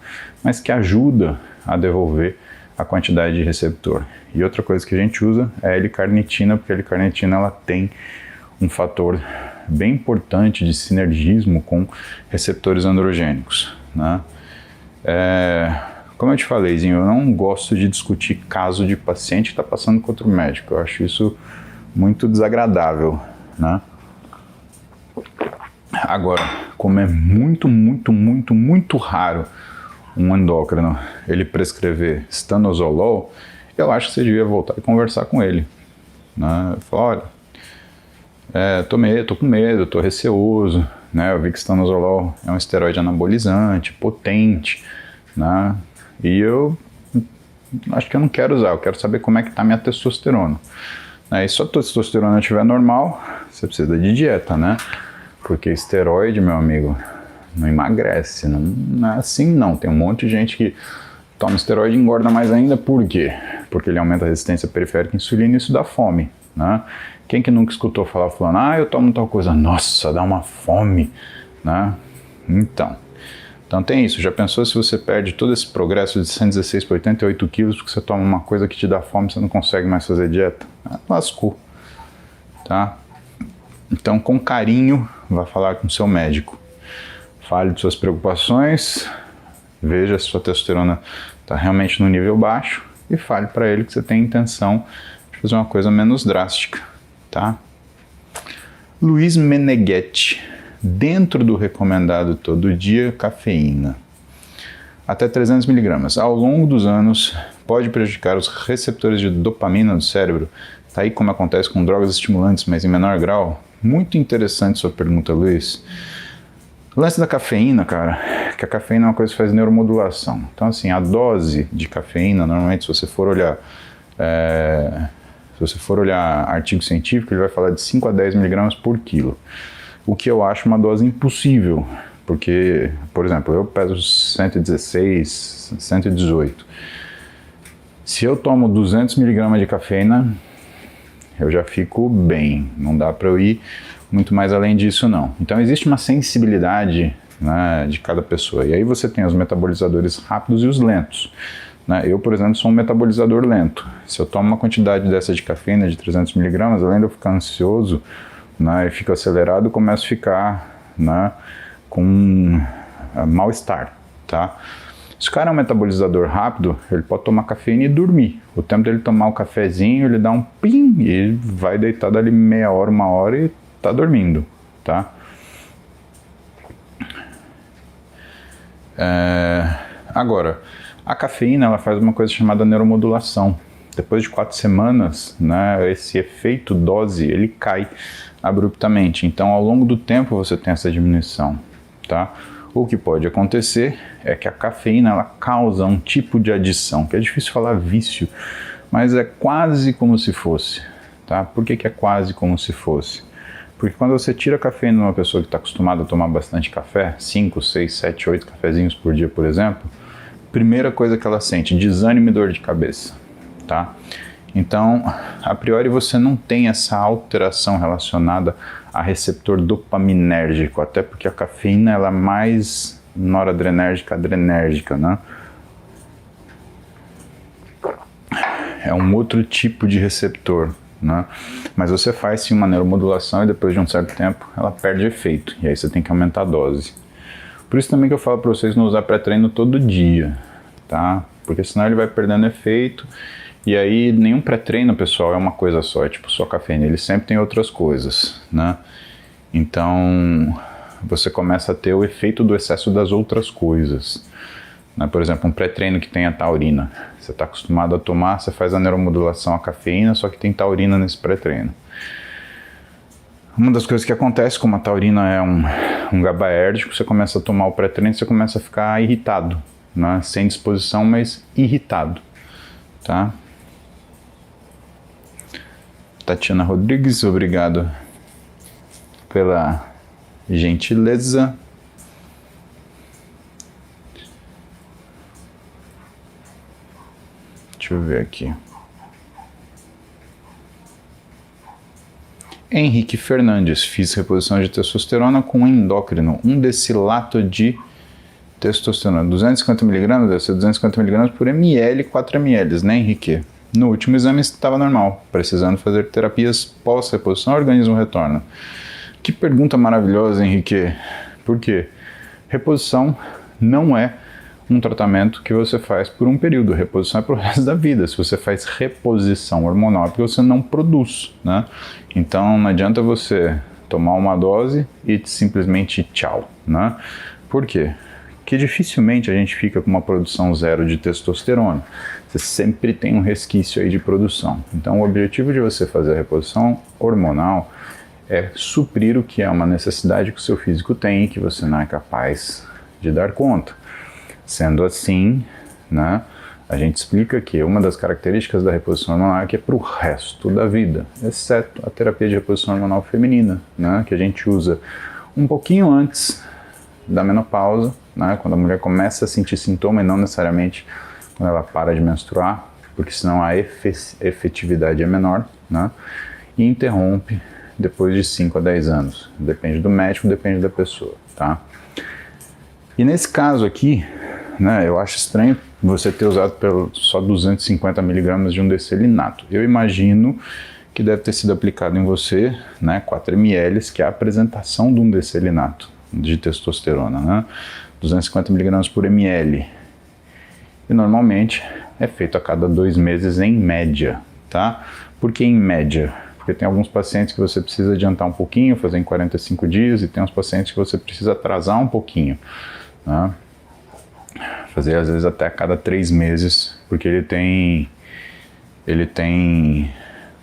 mas que ajuda a devolver a quantidade de receptor. E outra coisa que a gente usa é a L-carnitina, porque a L-carnitina ela tem um fator bem importante de sinergismo com receptores androgênicos, né? Como eu te falei, Zinho, eu não gosto de discutir caso de paciente que está passando com outro médico. Eu acho isso muito desagradável, né? Agora, como é muito, muito, muito, muito raro um endócrino ele prescrever stanozolol, eu acho que você devia voltar e conversar com ele, né? Falar, olha, tô com medo, tô receoso, né? Eu vi que stanozolol é um esteroide anabolizante, potente, né? E eu acho que eu não quero usar, eu quero saber como é que tá minha testosterona. E se a testosterona estiver normal, você precisa de dieta, né? Porque esteroide, meu amigo, não emagrece, não é assim não. Tem um monte de gente que toma esteroide e engorda mais ainda, por quê? Porque ele aumenta a resistência periférica à insulina e isso dá fome, né? Quem que nunca escutou falar falando, eu tomo tal coisa, nossa, dá uma fome, né? Então tem isso, já pensou se você perde todo esse progresso de 116 para 88 quilos porque você toma uma coisa que te dá fome e você não consegue mais fazer dieta? Lascou, tá? Então com carinho, vá falar com o seu médico. Fale de suas preocupações, veja se sua testosterona está realmente no nível baixo e fale para ele que você tem intenção de fazer uma coisa menos drástica, tá? Luiz Meneghetti, dentro do recomendado todo dia, cafeína. Até 300 mg. Ao longo dos anos, pode prejudicar os receptores de dopamina do cérebro. Tá aí como acontece com drogas estimulantes, mas em menor grau. Muito interessante sua pergunta, Luiz. O lance da cafeína, cara, que a cafeína é uma coisa que faz neuromodulação. Então, assim, a dose de cafeína, normalmente, se você for olhar artigo científico, ele vai falar de 5 a 10 mg por quilo. O que eu acho uma dose impossível, porque, por exemplo, eu peso 116, 118. Se eu tomo 200 mg de cafeína, eu já fico bem, não dá para eu ir muito mais além disso não. Então existe uma sensibilidade, né, de cada pessoa, e aí você tem os metabolizadores rápidos e os lentos. Né? Eu, por exemplo, sou um metabolizador lento. Se eu tomo uma quantidade dessa de cafeína de 300 mg, além de eu ficar ansioso, né, e fico acelerado, começo a ficar, né, com mal-estar, tá? Se o cara é um metabolizador rápido, ele pode tomar cafeína e dormir. O tempo dele tomar um cafezinho, ele dá um pim e ele vai deitar dali meia hora, uma hora e tá dormindo, tá? Agora, a cafeína ela faz uma coisa chamada neuromodulação. Depois de 4 semanas, né, esse efeito dose ele cai abruptamente. Então, ao longo do tempo você tem essa diminuição, tá? O que pode acontecer é que a cafeína ela causa um tipo de adição, que é difícil falar vício, mas é quase como se fosse, tá? Por que é quase como se fosse? Porque quando você tira a cafeína de uma pessoa que está acostumada a tomar bastante café, 5, 6, 7, 8 cafezinhos por dia, por exemplo, primeira coisa que ela sente, desânimo e dor de cabeça, tá? Então, a priori você não tem essa alteração relacionada a receptor dopaminérgico, até porque a cafeína ela é mais noradrenérgica, adrenérgica, né? É um outro tipo de receptor, né? Mas você faz sim uma neuromodulação e depois de um certo tempo ela perde efeito, e aí você tem que aumentar a dose. Por isso também que eu falo para vocês não usar pré-treino todo dia, tá? Porque senão ele vai perdendo efeito. E aí, nenhum pré-treino, pessoal, é uma coisa só, é tipo só cafeína, ele sempre tem outras coisas, né? Então, você começa a ter o efeito do excesso das outras coisas, né? Por exemplo, um pré-treino que tem a taurina. Você está acostumado a tomar, você faz a neuromodulação à cafeína, só que tem taurina nesse pré-treino. Uma das coisas que acontece, como a taurina é um GABAérgico, você começa a tomar o pré-treino e você começa a ficar irritado, né? Sem disposição, mas irritado, tá? Tatiana Rodrigues, obrigado pela gentileza. Deixa eu ver aqui. Henrique Fernandes, fiz reposição de testosterona com endócrino, 1 decilato de testosterona, 250 mg, deve ser 250 mg por ml, 4 ml, né, Henrique? No último exame estava normal, precisando fazer terapias pós-reposição, o organismo retorna. Que pergunta maravilhosa, Henrique. Por quê? Reposição não é um tratamento que você faz por um período, reposição é para o resto da vida. Se você faz reposição hormonal é porque você não produz, né? Então não adianta você tomar uma dose e simplesmente tchau, né? Por quê? Porque dificilmente a gente fica com uma produção zero de testosterona. Você sempre tem um resquício aí de produção. Então o objetivo de você fazer a reposição hormonal é suprir o que é uma necessidade que o seu físico tem e que você não é capaz de dar conta. Sendo assim, né, a gente explica que uma das características da reposição hormonal é que é para o resto da vida, exceto a terapia de reposição hormonal feminina, né, que a gente usa um pouquinho antes da menopausa, né, quando a mulher começa a sentir sintoma e não necessariamente quando ela para de menstruar, porque senão a efetividade é menor, né, e interrompe depois de 5 a 10 anos. Depende do médico, depende da pessoa, tá? E nesse caso aqui, né, eu acho estranho você ter usado só 250 mg de um decelinato. Eu imagino que deve ter sido aplicado em você, né, 4 ml, que é a apresentação de um decelinato de testosterona, né, 250 mg por ml. E normalmente é feito a cada 2 meses em média, tá? Por que em média? Porque tem alguns pacientes que você precisa adiantar um pouquinho, fazer em 45 dias, e tem uns pacientes que você precisa atrasar um pouquinho, né? Fazer às vezes até a cada 3 meses, porque ele tem,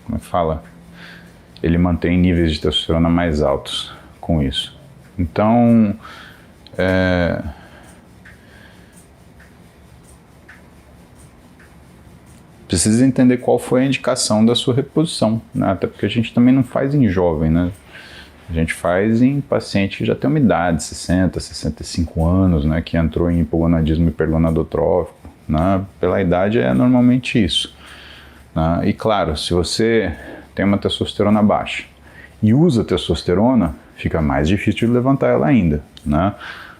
como é que fala? Ele mantém níveis de testosterona mais altos com isso. Então, precisa entender qual foi a indicação da sua reposição, né? Até porque a gente também não faz em jovem, né? A gente faz em paciente que já tem uma idade, 60, 65 anos, né? Que entrou em hipogonadismo hipergonadotrófico, né? Pela idade é normalmente isso, né? E claro, se você tem uma testosterona baixa e usa testosterona, fica mais difícil de levantar ela ainda, né?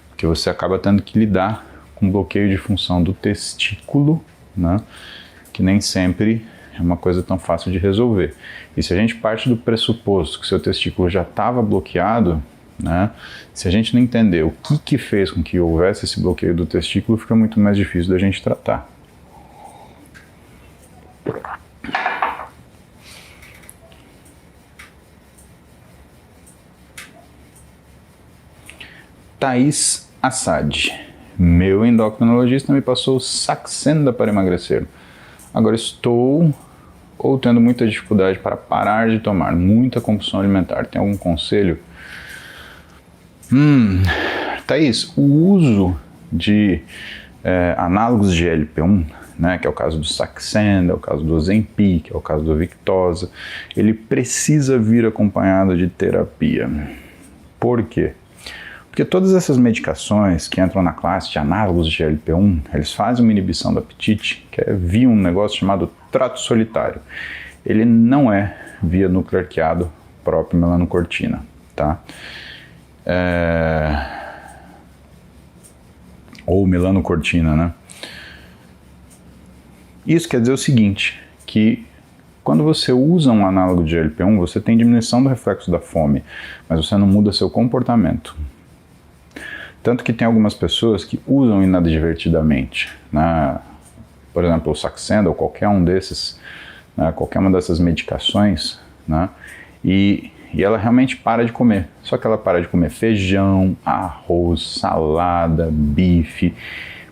Porque você acaba tendo que lidar com bloqueio de função do testículo, né? Que nem sempre é uma coisa tão fácil de resolver. E se a gente parte do pressuposto que seu testículo já estava bloqueado, né, se a gente não entender o que fez com que houvesse esse bloqueio do testículo, fica muito mais difícil da gente tratar. Thaís Assad. Meu endocrinologista me passou Saxenda para emagrecer. Agora estou tendo muita dificuldade para parar de tomar, muita compulsão alimentar. Tem algum conselho? Thaís, o uso de análogos de GLP-1, né, que é o caso do Saxenda, é o caso do Ozempic, é o caso do Victoza, ele precisa vir acompanhado de terapia. Por quê? Porque todas essas medicações que entram na classe de análogos de GLP-1, eles fazem uma inibição do apetite, que é via um negócio chamado trato solitário. Ele não é via núcleo arqueado próprio melanocortina, tá? Ou melanocortina, né? Isso quer dizer o seguinte, que quando você usa um análogo de GLP-1, você tem diminuição do reflexo da fome, mas você não muda seu comportamento. Tanto que tem algumas pessoas que usam inadvertidamente, né? Por exemplo, o Saxenda ou qualquer um desses, né? Qualquer uma dessas medicações, né? E ela realmente para de comer. Só que ela para de comer feijão, arroz, salada, bife.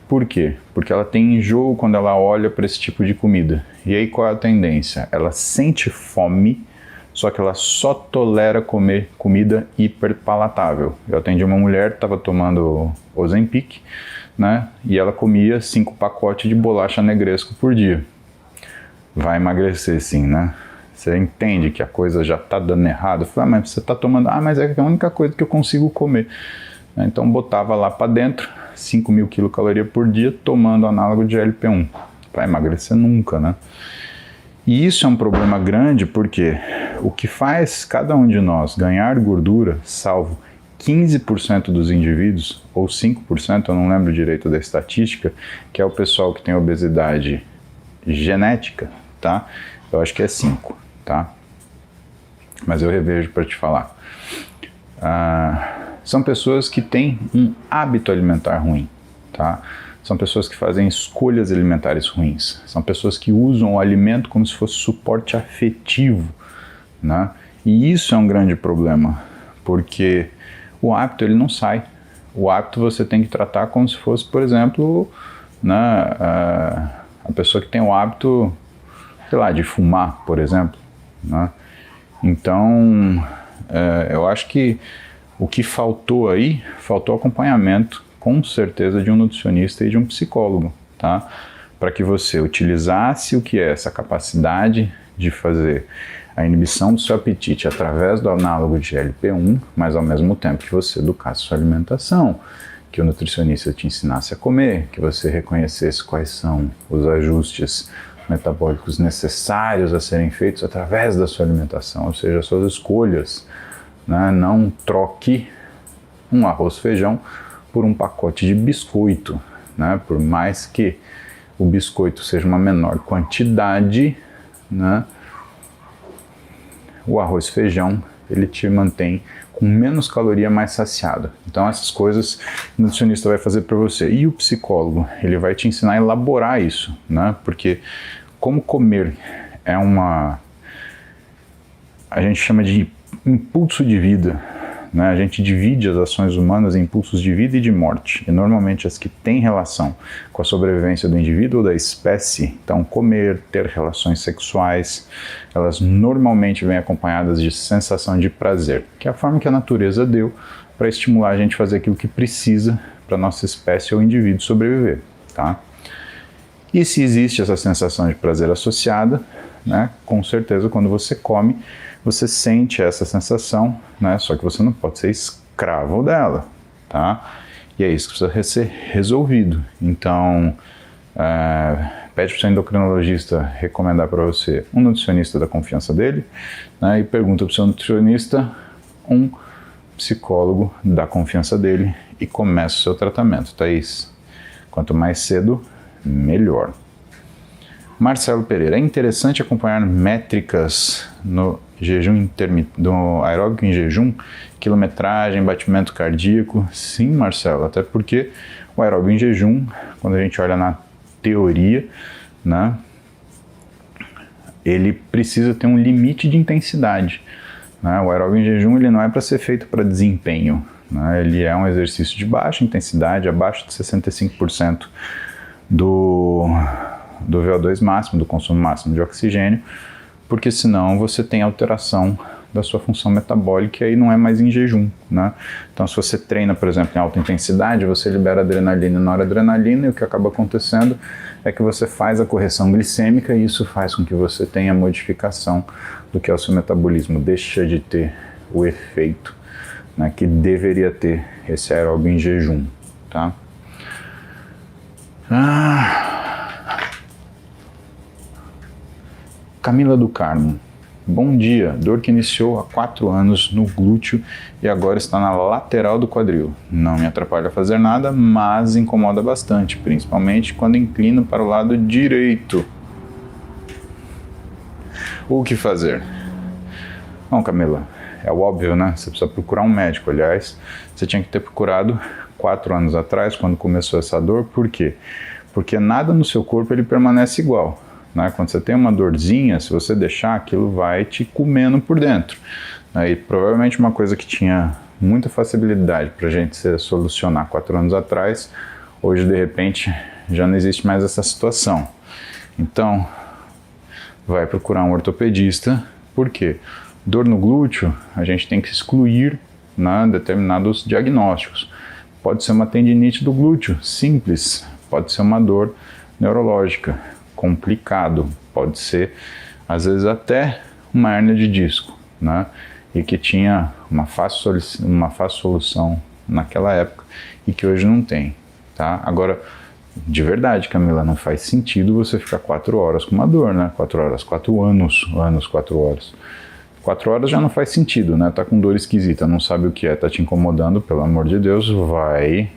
Por quê? Porque ela tem enjoo quando ela olha para esse tipo de comida. E aí qual é a tendência? Ela sente fome, só que ela só tolera comer comida hiperpalatável. Eu atendi uma mulher que estava tomando Ozempic, né? E ela comia 5 pacotes de bolacha Negresco por dia. Vai emagrecer sim, né? Você entende que a coisa já está dando errado. Eu falei, mas você está tomando... mas é a única coisa que eu consigo comer. Então botava lá para dentro 5.000 quilocalorias por dia tomando análogo de GLP-1. Vai emagrecer nunca, né? E isso é um problema grande porque o que faz cada um de nós ganhar gordura, salvo 15% dos indivíduos, ou 5%, eu não lembro direito da estatística, que é o pessoal que tem obesidade genética, tá? Eu acho que é 5, tá? Mas eu revejo para te falar. São pessoas que têm um hábito alimentar ruim, tá? São pessoas que fazem escolhas alimentares ruins. São pessoas que usam o alimento como se fosse suporte afetivo, né? E isso é um grande problema, porque o hábito ele não sai. O hábito você tem que tratar como se fosse, por exemplo, né, a pessoa que tem o hábito, sei lá, de fumar, por exemplo, né? Então, eu acho que o que faltou aí, faltou acompanhamento, com certeza, de um nutricionista e de um psicólogo, tá? Para que você utilizasse o que é essa capacidade de fazer a inibição do seu apetite através do análogo de GLP-1, mas ao mesmo tempo que você educasse sua alimentação, que o nutricionista te ensinasse a comer, que você reconhecesse quais são os ajustes metabólicos necessários a serem feitos através da sua alimentação, ou seja, suas escolhas, né? Não troque um arroz-feijão por um pacote de biscoito, né? Por mais que o biscoito seja uma menor quantidade, né? O arroz-feijão ele te mantém com menos caloria, mais saciado. Então essas coisas o nutricionista vai fazer para você. E o psicólogo, ele vai te ensinar a elaborar isso, né? Porque como comer é a gente chama de impulso de vida, né? A gente divide as ações humanas em impulsos de vida e de morte. E normalmente as que têm relação com a sobrevivência do indivíduo ou da espécie, então comer, ter relações sexuais, elas normalmente vêm acompanhadas de sensação de prazer, que é a forma que a natureza deu para estimular a gente a fazer aquilo que precisa para a nossa espécie ou indivíduo sobreviver, tá? E se existe essa sensação de prazer associada, né, com certeza quando você come, você sente essa sensação, né, só que você não pode ser escravo dela, tá? E é isso que precisa ser resolvido. Então, pede para o seu endocrinologista recomendar para você um nutricionista da confiança dele, né, e pergunta para o seu nutricionista um psicólogo da confiança dele e começa o seu tratamento, Thaís. Quanto mais cedo, melhor. Marcelo Pereira, é interessante acompanhar métricas no jejum do aeróbico em jejum, quilometragem, batimento cardíaco. Sim, Marcelo, até porque o aeróbico em jejum, quando a gente olha na teoria, né, ele precisa ter um limite de intensidade, né? O aeróbico em jejum ele não é para ser feito para desempenho, né? Ele é um exercício de baixa intensidade, abaixo de 65% do VO2 máximo, do consumo máximo de oxigênio, porque senão você tem alteração da sua função metabólica e aí não é mais em jejum, né? Então se você treina, por exemplo, em alta intensidade, você libera adrenalina e noradrenalina e o que acaba acontecendo é que você faz a correção glicêmica e isso faz com que você tenha modificação do que é o seu metabolismo, deixa de ter o efeito, né, que deveria ter esse aeróbio em jejum, tá? Camila do Carmo, bom dia, dor que iniciou há 4 anos no glúteo e agora está na lateral do quadril. Não me atrapalha a fazer nada, mas incomoda bastante, principalmente quando inclino para o lado direito. O que fazer? Bom, Camila, é o óbvio, né? Você precisa procurar um médico. Aliás, você tinha que ter procurado 4 anos atrás, quando começou essa dor. Por quê? Porque nada no seu corpo ele permanece igual, né? Quando você tem uma dorzinha, se você deixar, aquilo vai te comendo por dentro. E provavelmente uma coisa que tinha muita facilidade para a gente solucionar 4 anos atrás, hoje de repente já não existe mais essa situação. Então, vai procurar um ortopedista. Por quê? Dor no glúteo, a gente tem que excluir, né, determinados diagnósticos. Pode ser uma tendinite do glúteo, simples. Pode ser uma dor neurológica, complicado. Pode ser, às vezes, até uma hérnia de disco, né? E que tinha uma fácil solução naquela época e que hoje não tem, tá? Agora, de verdade, Camila, não faz sentido você ficar 4 horas com uma dor, né? 4 horas, 4 anos, 4 horas. 24 horas já não faz sentido, né? Tá com dor esquisita, não sabe o que é, tá te incomodando, pelo amor de Deus, vai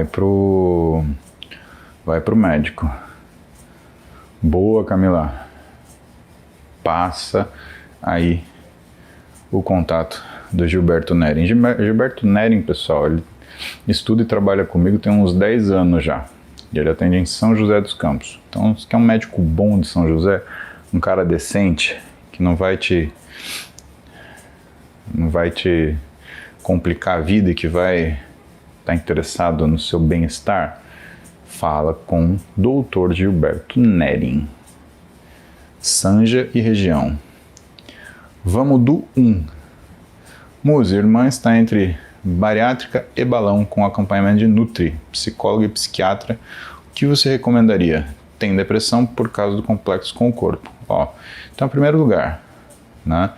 pro médico. Boa, Camila. Passa aí o contato do Gilberto Nering. Gilberto Nering, pessoal, ele estuda e trabalha comigo tem uns 10 anos já. E ele atende em São José dos Campos. Então, se quer um médico bom de São José, um cara decente, que não vai te complicar a vida e que vai estar interessado no seu bem-estar, fala com o Dr. Gilberto Nering. Sanja e região. Vamos do 1. Musa, irmã está entre bariátrica e balão com acompanhamento de nutri, psicólogo e psiquiatra. O que você recomendaria? Tem depressão por causa do complexo com o corpo. Então, em primeiro lugar, né,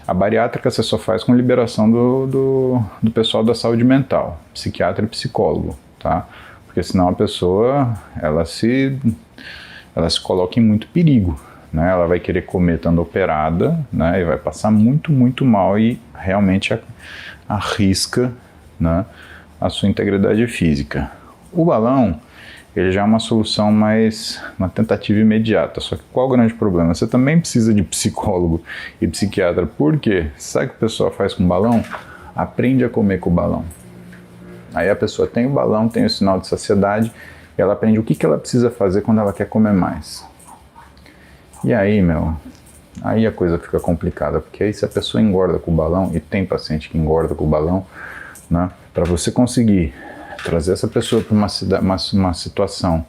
a bariátrica você só faz com liberação do pessoal da saúde mental, psiquiatra e psicólogo, tá? Porque senão a pessoa ela se coloca em muito perigo, né? Ela vai querer comer estando operada, né? E vai passar muito, muito mal e realmente arrisca, né, a sua integridade física. O balão, ele já é uma solução mais, uma tentativa imediata. Só que qual o grande problema? Você também precisa de psicólogo e psiquiatra. Por quê? Sabe o que o pessoal faz com o balão? Aprende a comer com o balão. Aí a pessoa tem o balão, tem o sinal de saciedade, e ela aprende o que ela precisa fazer quando ela quer comer mais. E aí, aí a coisa fica complicada, porque aí se a pessoa engorda com o balão, e tem paciente que engorda com o balão, né, para você conseguir trazer essa pessoa para uma situação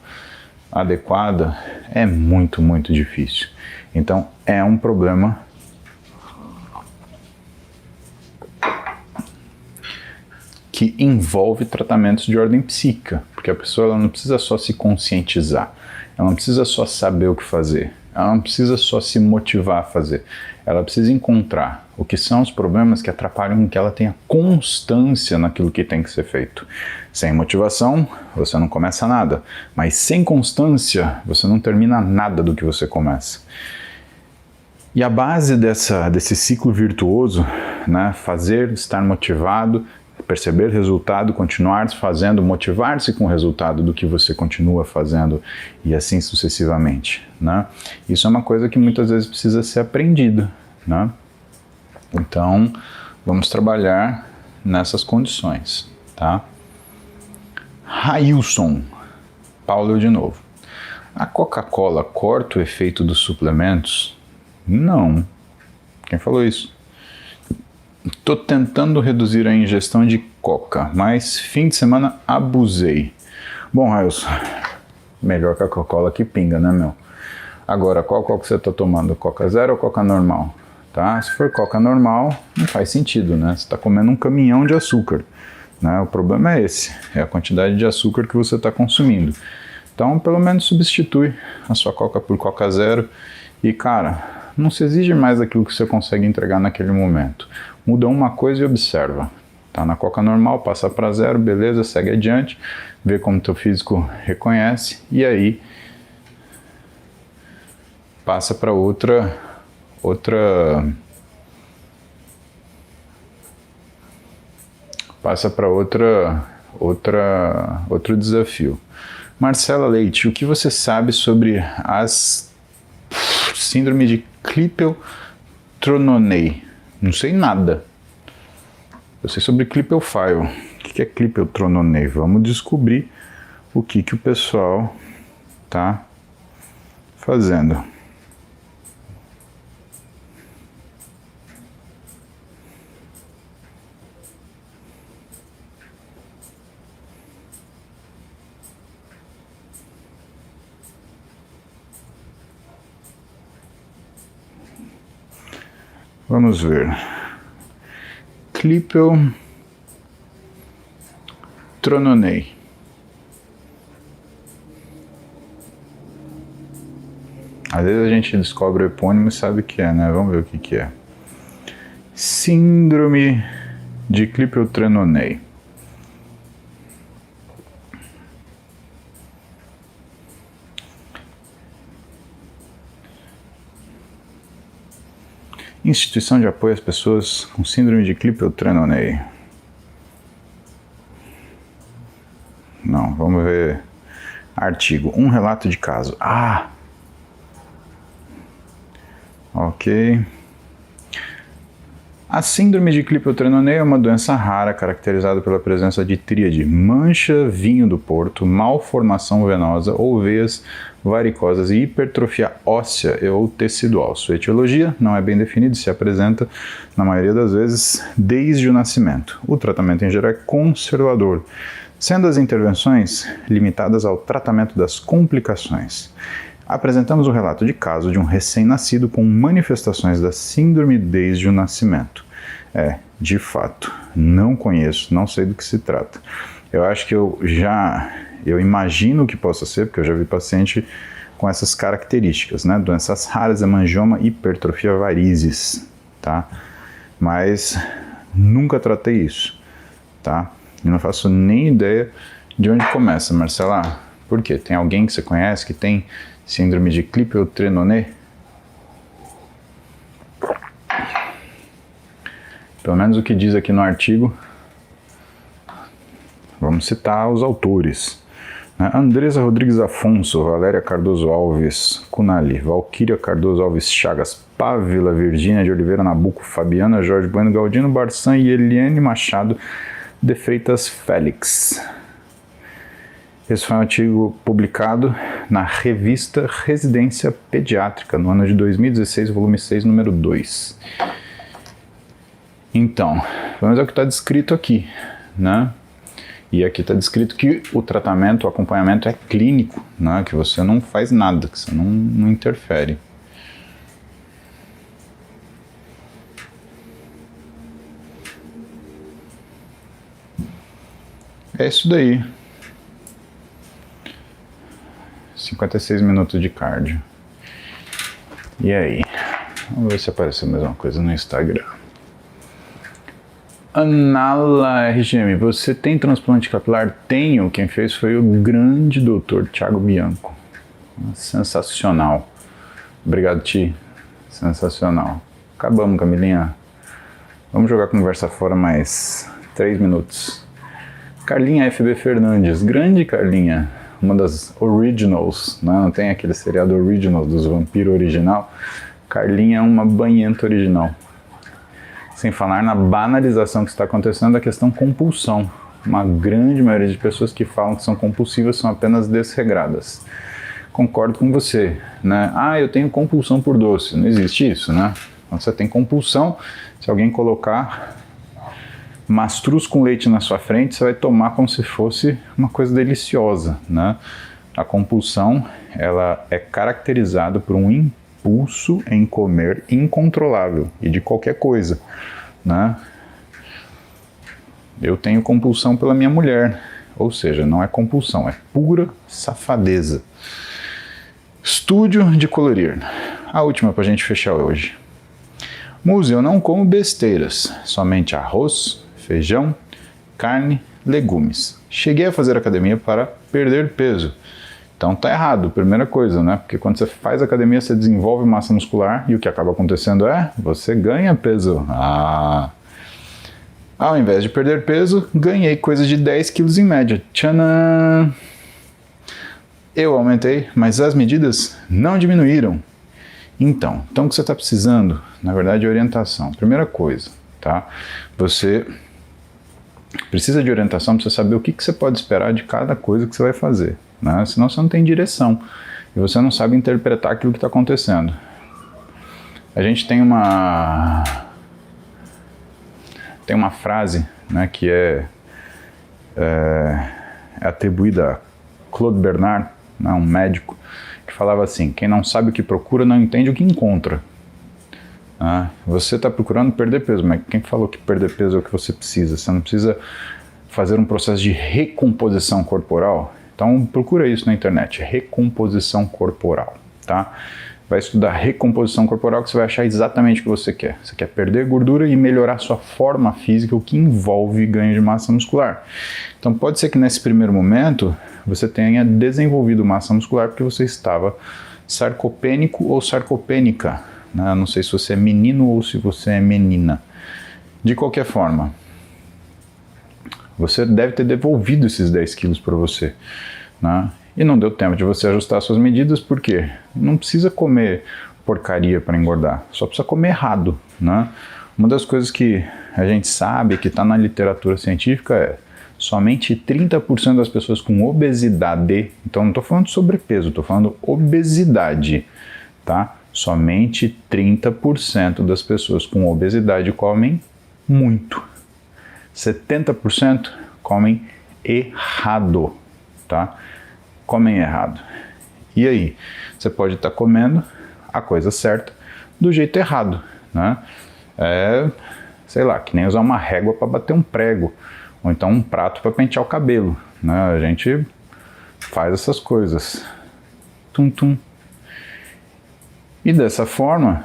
adequada, é muito, muito difícil. Então, é um problema que envolve tratamentos de ordem psíquica, porque a pessoa ela não precisa só se conscientizar, ela não precisa só saber o que fazer, ela não precisa só se motivar a fazer, ela precisa encontrar o que são os problemas que atrapalham que ela tenha constância naquilo que tem que ser feito. Sem motivação, você não começa nada, mas sem constância, você não termina nada do que você começa. E a base desse ciclo virtuoso, né, fazer, estar motivado, perceber resultado, continuar fazendo, motivar-se com o resultado do que você continua fazendo e assim sucessivamente, né? Isso é uma coisa que muitas vezes precisa ser aprendida, né? Então, vamos trabalhar nessas condições, tá? Railson, Paulo de novo. A Coca-Cola corta o efeito dos suplementos? Não. Quem falou isso? Estou tentando reduzir a ingestão de coca, mas fim de semana abusei. Bom, Railson, melhor que a Coca-Cola que pinga, né, meu? Agora, qual coca você está tomando? Coca zero ou coca normal? Tá? Se for coca normal, não faz sentido, né? Você está comendo um caminhão de açúcar, né? O problema é esse, é a quantidade de açúcar que você está consumindo. Então, pelo menos substitui a sua coca por coca zero e, cara, não se exige mais daquilo que você consegue entregar naquele momento. Muda uma coisa e observa. Tá na coca normal, passa para zero, beleza, segue adiante, vê como teu físico reconhece e aí passa para outro desafio. Marcela Leite, o que você sabe sobre as síndrome de Klippel-Trononei? Não sei nada. Eu sei sobre Klippel-Feil. O que é Klippel-Trononei? Vamos descobrir o que o pessoal tá fazendo. Vamos ver. Klippel-Trononei. Às vezes a gente descobre o epônimo e sabe o que é, né? Vamos ver o que é. Síndrome de Klippel-Trononei. Instituição de apoio às pessoas com síndrome de Klippel-Trenaunay. Não, vamos ver. Artigo. Um relato de caso. Ah! Ok. A síndrome de Klippel-Trenaunay é uma doença rara caracterizada pela presença de tríade mancha, vinho do Porto, malformação venosa ou veias varicosas e hipertrofia óssea ou tecidual. Sua etiologia não é bem definida e se apresenta, na maioria das vezes, desde o nascimento. O tratamento em geral é conservador, sendo as intervenções limitadas ao tratamento das complicações. Apresentamos o relato de caso de um recém-nascido com manifestações da síndrome desde o nascimento. De fato, não conheço, não sei do que se trata. Eu acho que eu imagino que possa ser, porque eu já vi paciente com essas características, né? Doenças raras, hemangioma, hipertrofia varizes, tá? Mas nunca tratei isso, tá? Eu não faço nem ideia de onde começa, Marcela. Por quê? Tem alguém que você conhece que tem síndrome de Klippel-Trenaunay? Pelo menos o que diz aqui no artigo. Vamos citar os autores. Andresa Rodrigues Afonso, Valéria Cardoso Alves Cunali, Valquíria Cardoso Alves Chagas, Pávila Virgínia de Oliveira Nabuco, Fabiana Jorge Bueno Galdino Barçan e Eliane Machado de Freitas Félix. Esse foi um artigo publicado na revista Residência Pediátrica, no ano de 2016, volume 6, número 2. Então, pelo menos é o que está descrito aqui, né? E aqui está descrito que o tratamento, o acompanhamento é clínico, né? Que você não faz nada, que você não interfere. É isso daí. 56 minutos de cardio. E aí? Vamos ver se apareceu a mesma coisa no Instagram. Anala RGM, você tem transplante capilar? Tenho. Quem fez foi o grande doutor Thiago Bianco. Sensacional. Obrigado, Ti. Sensacional. Acabamos, Camilinha. Vamos jogar a conversa fora mais 3 minutos. Carlinha FB Fernandes. Grande Carlinha. Uma das originals, né? Não tem aquele seriado original dos vampiros original. Carlinha é uma banhenta original. Sem falar na banalização que está acontecendo da questão compulsão. Uma grande maioria de pessoas que falam que são compulsivas são apenas desregradas. Concordo com você, né? Eu tenho compulsão por doce. Não existe isso, né? Quando você tem compulsão, se alguém colocar mastruz com leite na sua frente, você vai tomar como se fosse uma coisa deliciosa, né? A compulsão, ela é caracterizada por um impulso em comer incontrolável e de qualquer coisa, né? Eu tenho compulsão pela minha mulher, ou seja, não é compulsão, é pura safadeza. Estúdio de colorir. A última para a gente fechar hoje. Muzi, eu não como besteiras, somente arroz, feijão, carne, legumes. Cheguei a fazer academia para perder peso. Então tá errado, primeira coisa, né? Porque quando você faz academia, você desenvolve massa muscular e o que acaba acontecendo é, você ganha peso. Ao invés de perder peso, ganhei coisa de 10 quilos em média. Tchanã! Eu aumentei, mas as medidas não diminuíram. Então o que você está precisando, na verdade, é orientação. Primeira coisa, tá? Você precisa de orientação para você saber o que você pode esperar de cada coisa que você vai fazer, né? Senão você não tem direção e você não sabe interpretar aquilo que está acontecendo. A gente tem uma frase, né, que é atribuída a Claude Bernard, né, um médico, que falava assim: quem não sabe o que procura não entende o que encontra. Você está procurando perder peso, mas quem falou que perder peso é o que você precisa? Você não precisa fazer um processo de recomposição corporal? Então procura isso na internet, recomposição corporal, tá? Vai estudar recomposição corporal que você vai achar exatamente o que você quer. Você quer perder gordura e melhorar sua forma física, o que envolve ganho de massa muscular. Então pode ser que nesse primeiro momento você tenha desenvolvido massa muscular porque você estava sarcopênico ou sarcopênica, né? Não sei se você é menino ou se você é menina. De qualquer forma, você deve ter devolvido esses 10 quilos para você, né? E não deu tempo de você ajustar suas medidas, por quê? Não precisa comer porcaria para engordar, só precisa comer errado, né? Uma das coisas que a gente sabe, que está na literatura científica, é somente 30% das pessoas com obesidade, então não estou falando de sobrepeso, estou falando obesidade, tá? Somente 30% das pessoas com obesidade comem muito. 70% comem errado, tá? Comem errado. E aí? Você pode estar comendo a coisa certa do jeito errado, né? Sei lá, que nem usar uma régua para bater um prego, ou então um prato para pentear o cabelo, né? A gente faz essas coisas. Tum, tum. E dessa forma,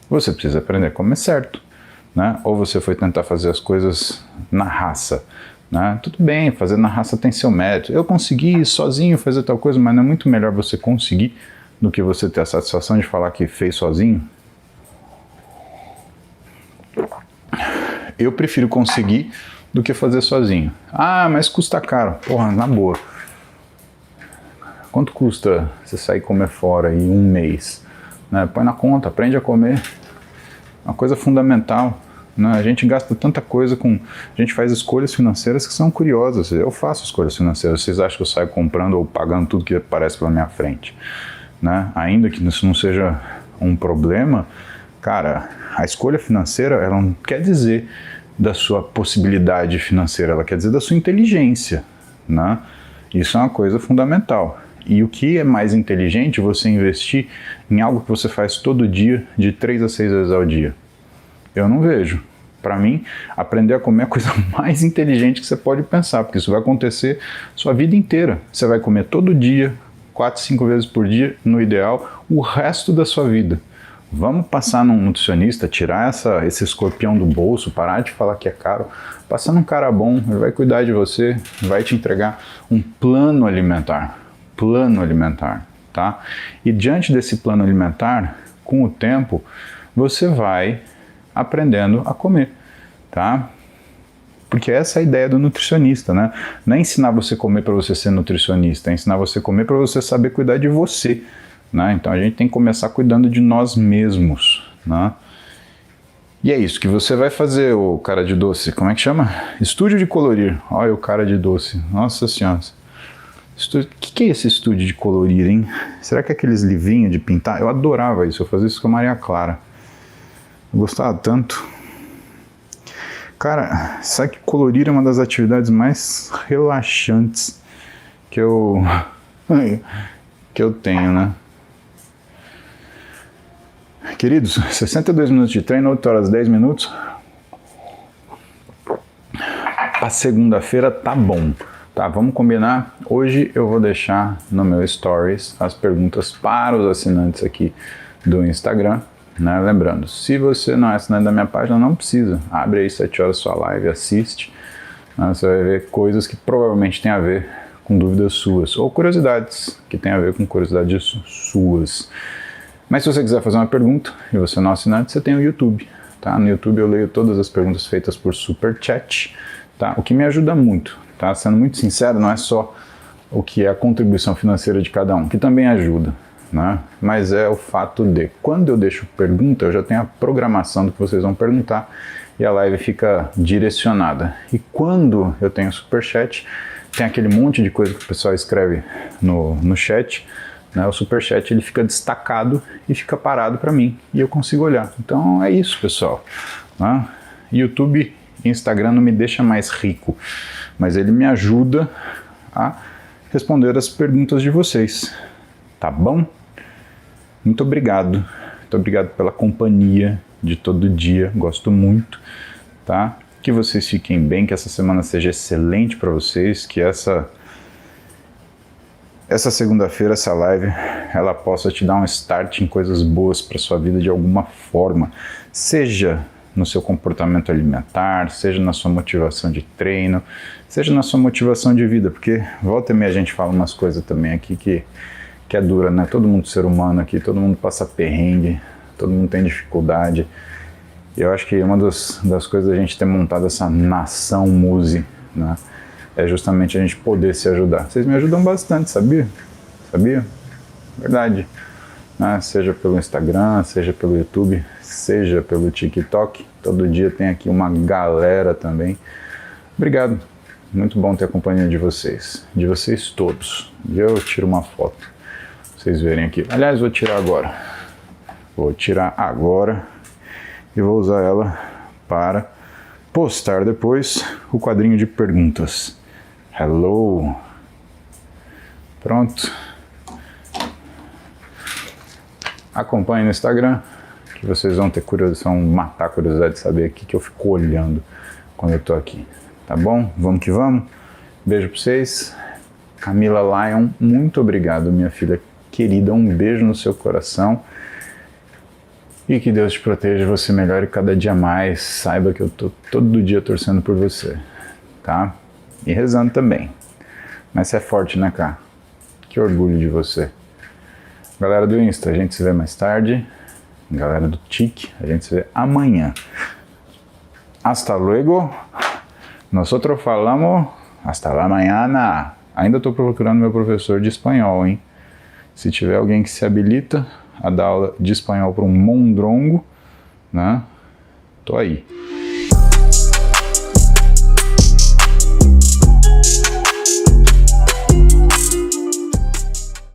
você precisa aprender a comer certo, né? Ou você foi tentar fazer as coisas na raça, né? Tudo bem, fazer na raça tem seu mérito. Eu consegui sozinho fazer tal coisa, mas não é muito melhor você conseguir do que você ter a satisfação de falar que fez sozinho? Eu prefiro conseguir do que fazer sozinho. Ah, mas custa caro. Porra, na boa. Quanto custa você sair comer fora aí um mês? Né? Põe na conta, aprende a comer. Uma coisa fundamental. Né? A gente gasta tanta coisa com... A gente faz escolhas financeiras que são curiosas. Eu faço escolhas financeiras. Vocês acham que eu saio comprando ou pagando tudo que aparece pela minha frente? Né? Ainda que isso não seja um problema, cara, a escolha financeira, ela não quer dizer da sua possibilidade financeira, ela quer dizer da sua inteligência, né? Isso é uma coisa fundamental. E o que é mais inteligente você investir em algo que você faz todo dia, de 3 a 6 vezes ao dia? Eu não vejo. Para mim, aprender a comer é a coisa mais inteligente que você pode pensar, porque isso vai acontecer sua vida inteira. Você vai comer todo dia, 4, 5 vezes por dia, no ideal, o resto da sua vida. Vamos passar num nutricionista, tirar esse escorpião do bolso, parar de falar que é caro, passar num cara bom, ele vai cuidar de você, vai te entregar um plano alimentar, tá? E diante desse plano alimentar, com o tempo, você vai aprendendo a comer, tá? Porque essa é a ideia do nutricionista, né? Não é ensinar você a comer para você ser nutricionista, é ensinar você a comer para você saber cuidar de você, né? Então a gente tem que começar cuidando de nós mesmos, né? E é isso que você vai fazer, o cara de doce. Como é que chama? Estúdio de colorir. Olha o cara de doce. Nossa senhora. O que é esse estúdio de colorir, hein? Será que é aqueles livrinhos de pintar? Eu adorava isso. Eu fazia isso com a Maria Clara. Eu gostava tanto. Cara, sabe que colorir é uma das atividades mais relaxantes que eu tenho, né? Queridos, 62 minutos de treino, 8 horas 10 minutos. A segunda-feira tá bom, tá? Vamos combinar? Hoje eu vou deixar no meu Stories as perguntas para os assinantes aqui do Instagram, né? Lembrando, se você não é assinante da minha página, não precisa. Abre aí 7 horas sua live, assiste. Né? Você vai ver coisas que provavelmente tem a ver com dúvidas suas, ou curiosidades que tem a ver com curiosidades suas. Mas se você quiser fazer uma pergunta e você não é assinante, você tem o YouTube, tá? No YouTube eu leio todas as perguntas feitas por Super Chat, tá? O que me ajuda muito, tá? Sendo muito sincero, não é só o que é a contribuição financeira de cada um, que também ajuda, né? Mas é o fato de, quando eu deixo pergunta, eu já tenho a programação do que vocês vão perguntar e a live fica direcionada. E quando eu tenho Super Chat, tem aquele monte de coisa que o pessoal escreve no chat, né? O Superchat ele fica destacado e fica parado para mim e eu consigo olhar. Então é isso, pessoal, né? YouTube e Instagram não me deixa mais rico, mas ele me ajuda a responder as perguntas de vocês, tá bom? Muito obrigado pela companhia de todo dia, gosto muito, tá? Que vocês fiquem bem, que essa semana seja excelente para vocês, que essa segunda-feira, essa live, ela possa te dar um start em coisas boas para sua vida de alguma forma, seja no seu comportamento alimentar, seja na sua motivação de treino, seja na sua motivação de vida, porque volta e meia a gente fala umas coisas também aqui que é dura, né? Todo mundo ser humano aqui, todo mundo passa perrengue, todo mundo tem dificuldade. E eu acho que uma das coisas da gente ter montado essa nação Muse, né, é justamente a gente poder se ajudar. Vocês me ajudam bastante, sabia? Sabia? Verdade. Né? Seja pelo Instagram, seja pelo YouTube, seja pelo TikTok. Todo dia tem aqui uma galera também. Obrigado. Muito bom ter a companhia de vocês todos. Eu tiro uma foto pra vocês verem aqui. Aliás, vou tirar agora. Vou tirar agora e vou usar ela para postar depois o quadrinho de perguntas. Hello. Pronto. Acompanhe no Instagram, que vocês vão ter curiosidade, vão matar a curiosidade de saber aqui que eu fico olhando quando eu tô aqui. Tá bom? Vamos que vamos? Beijo pra vocês. Camila Lion, muito obrigado, minha filha querida. Um beijo no seu coração. E que Deus te proteja, você melhore cada dia mais. Saiba que eu tô todo dia torcendo por você, tá? E rezando também. Mas você é forte, né, cara? Que orgulho de você. Galera do Insta, a gente se vê mais tarde. Galera do Tik, a gente se vê amanhã. Hasta luego. Nosotros falamos. Hasta la mañana. Ainda estou procurando meu professor de espanhol, hein? Se tiver alguém que se habilita a dar aula de espanhol para um mondrongo, né? Tô aí.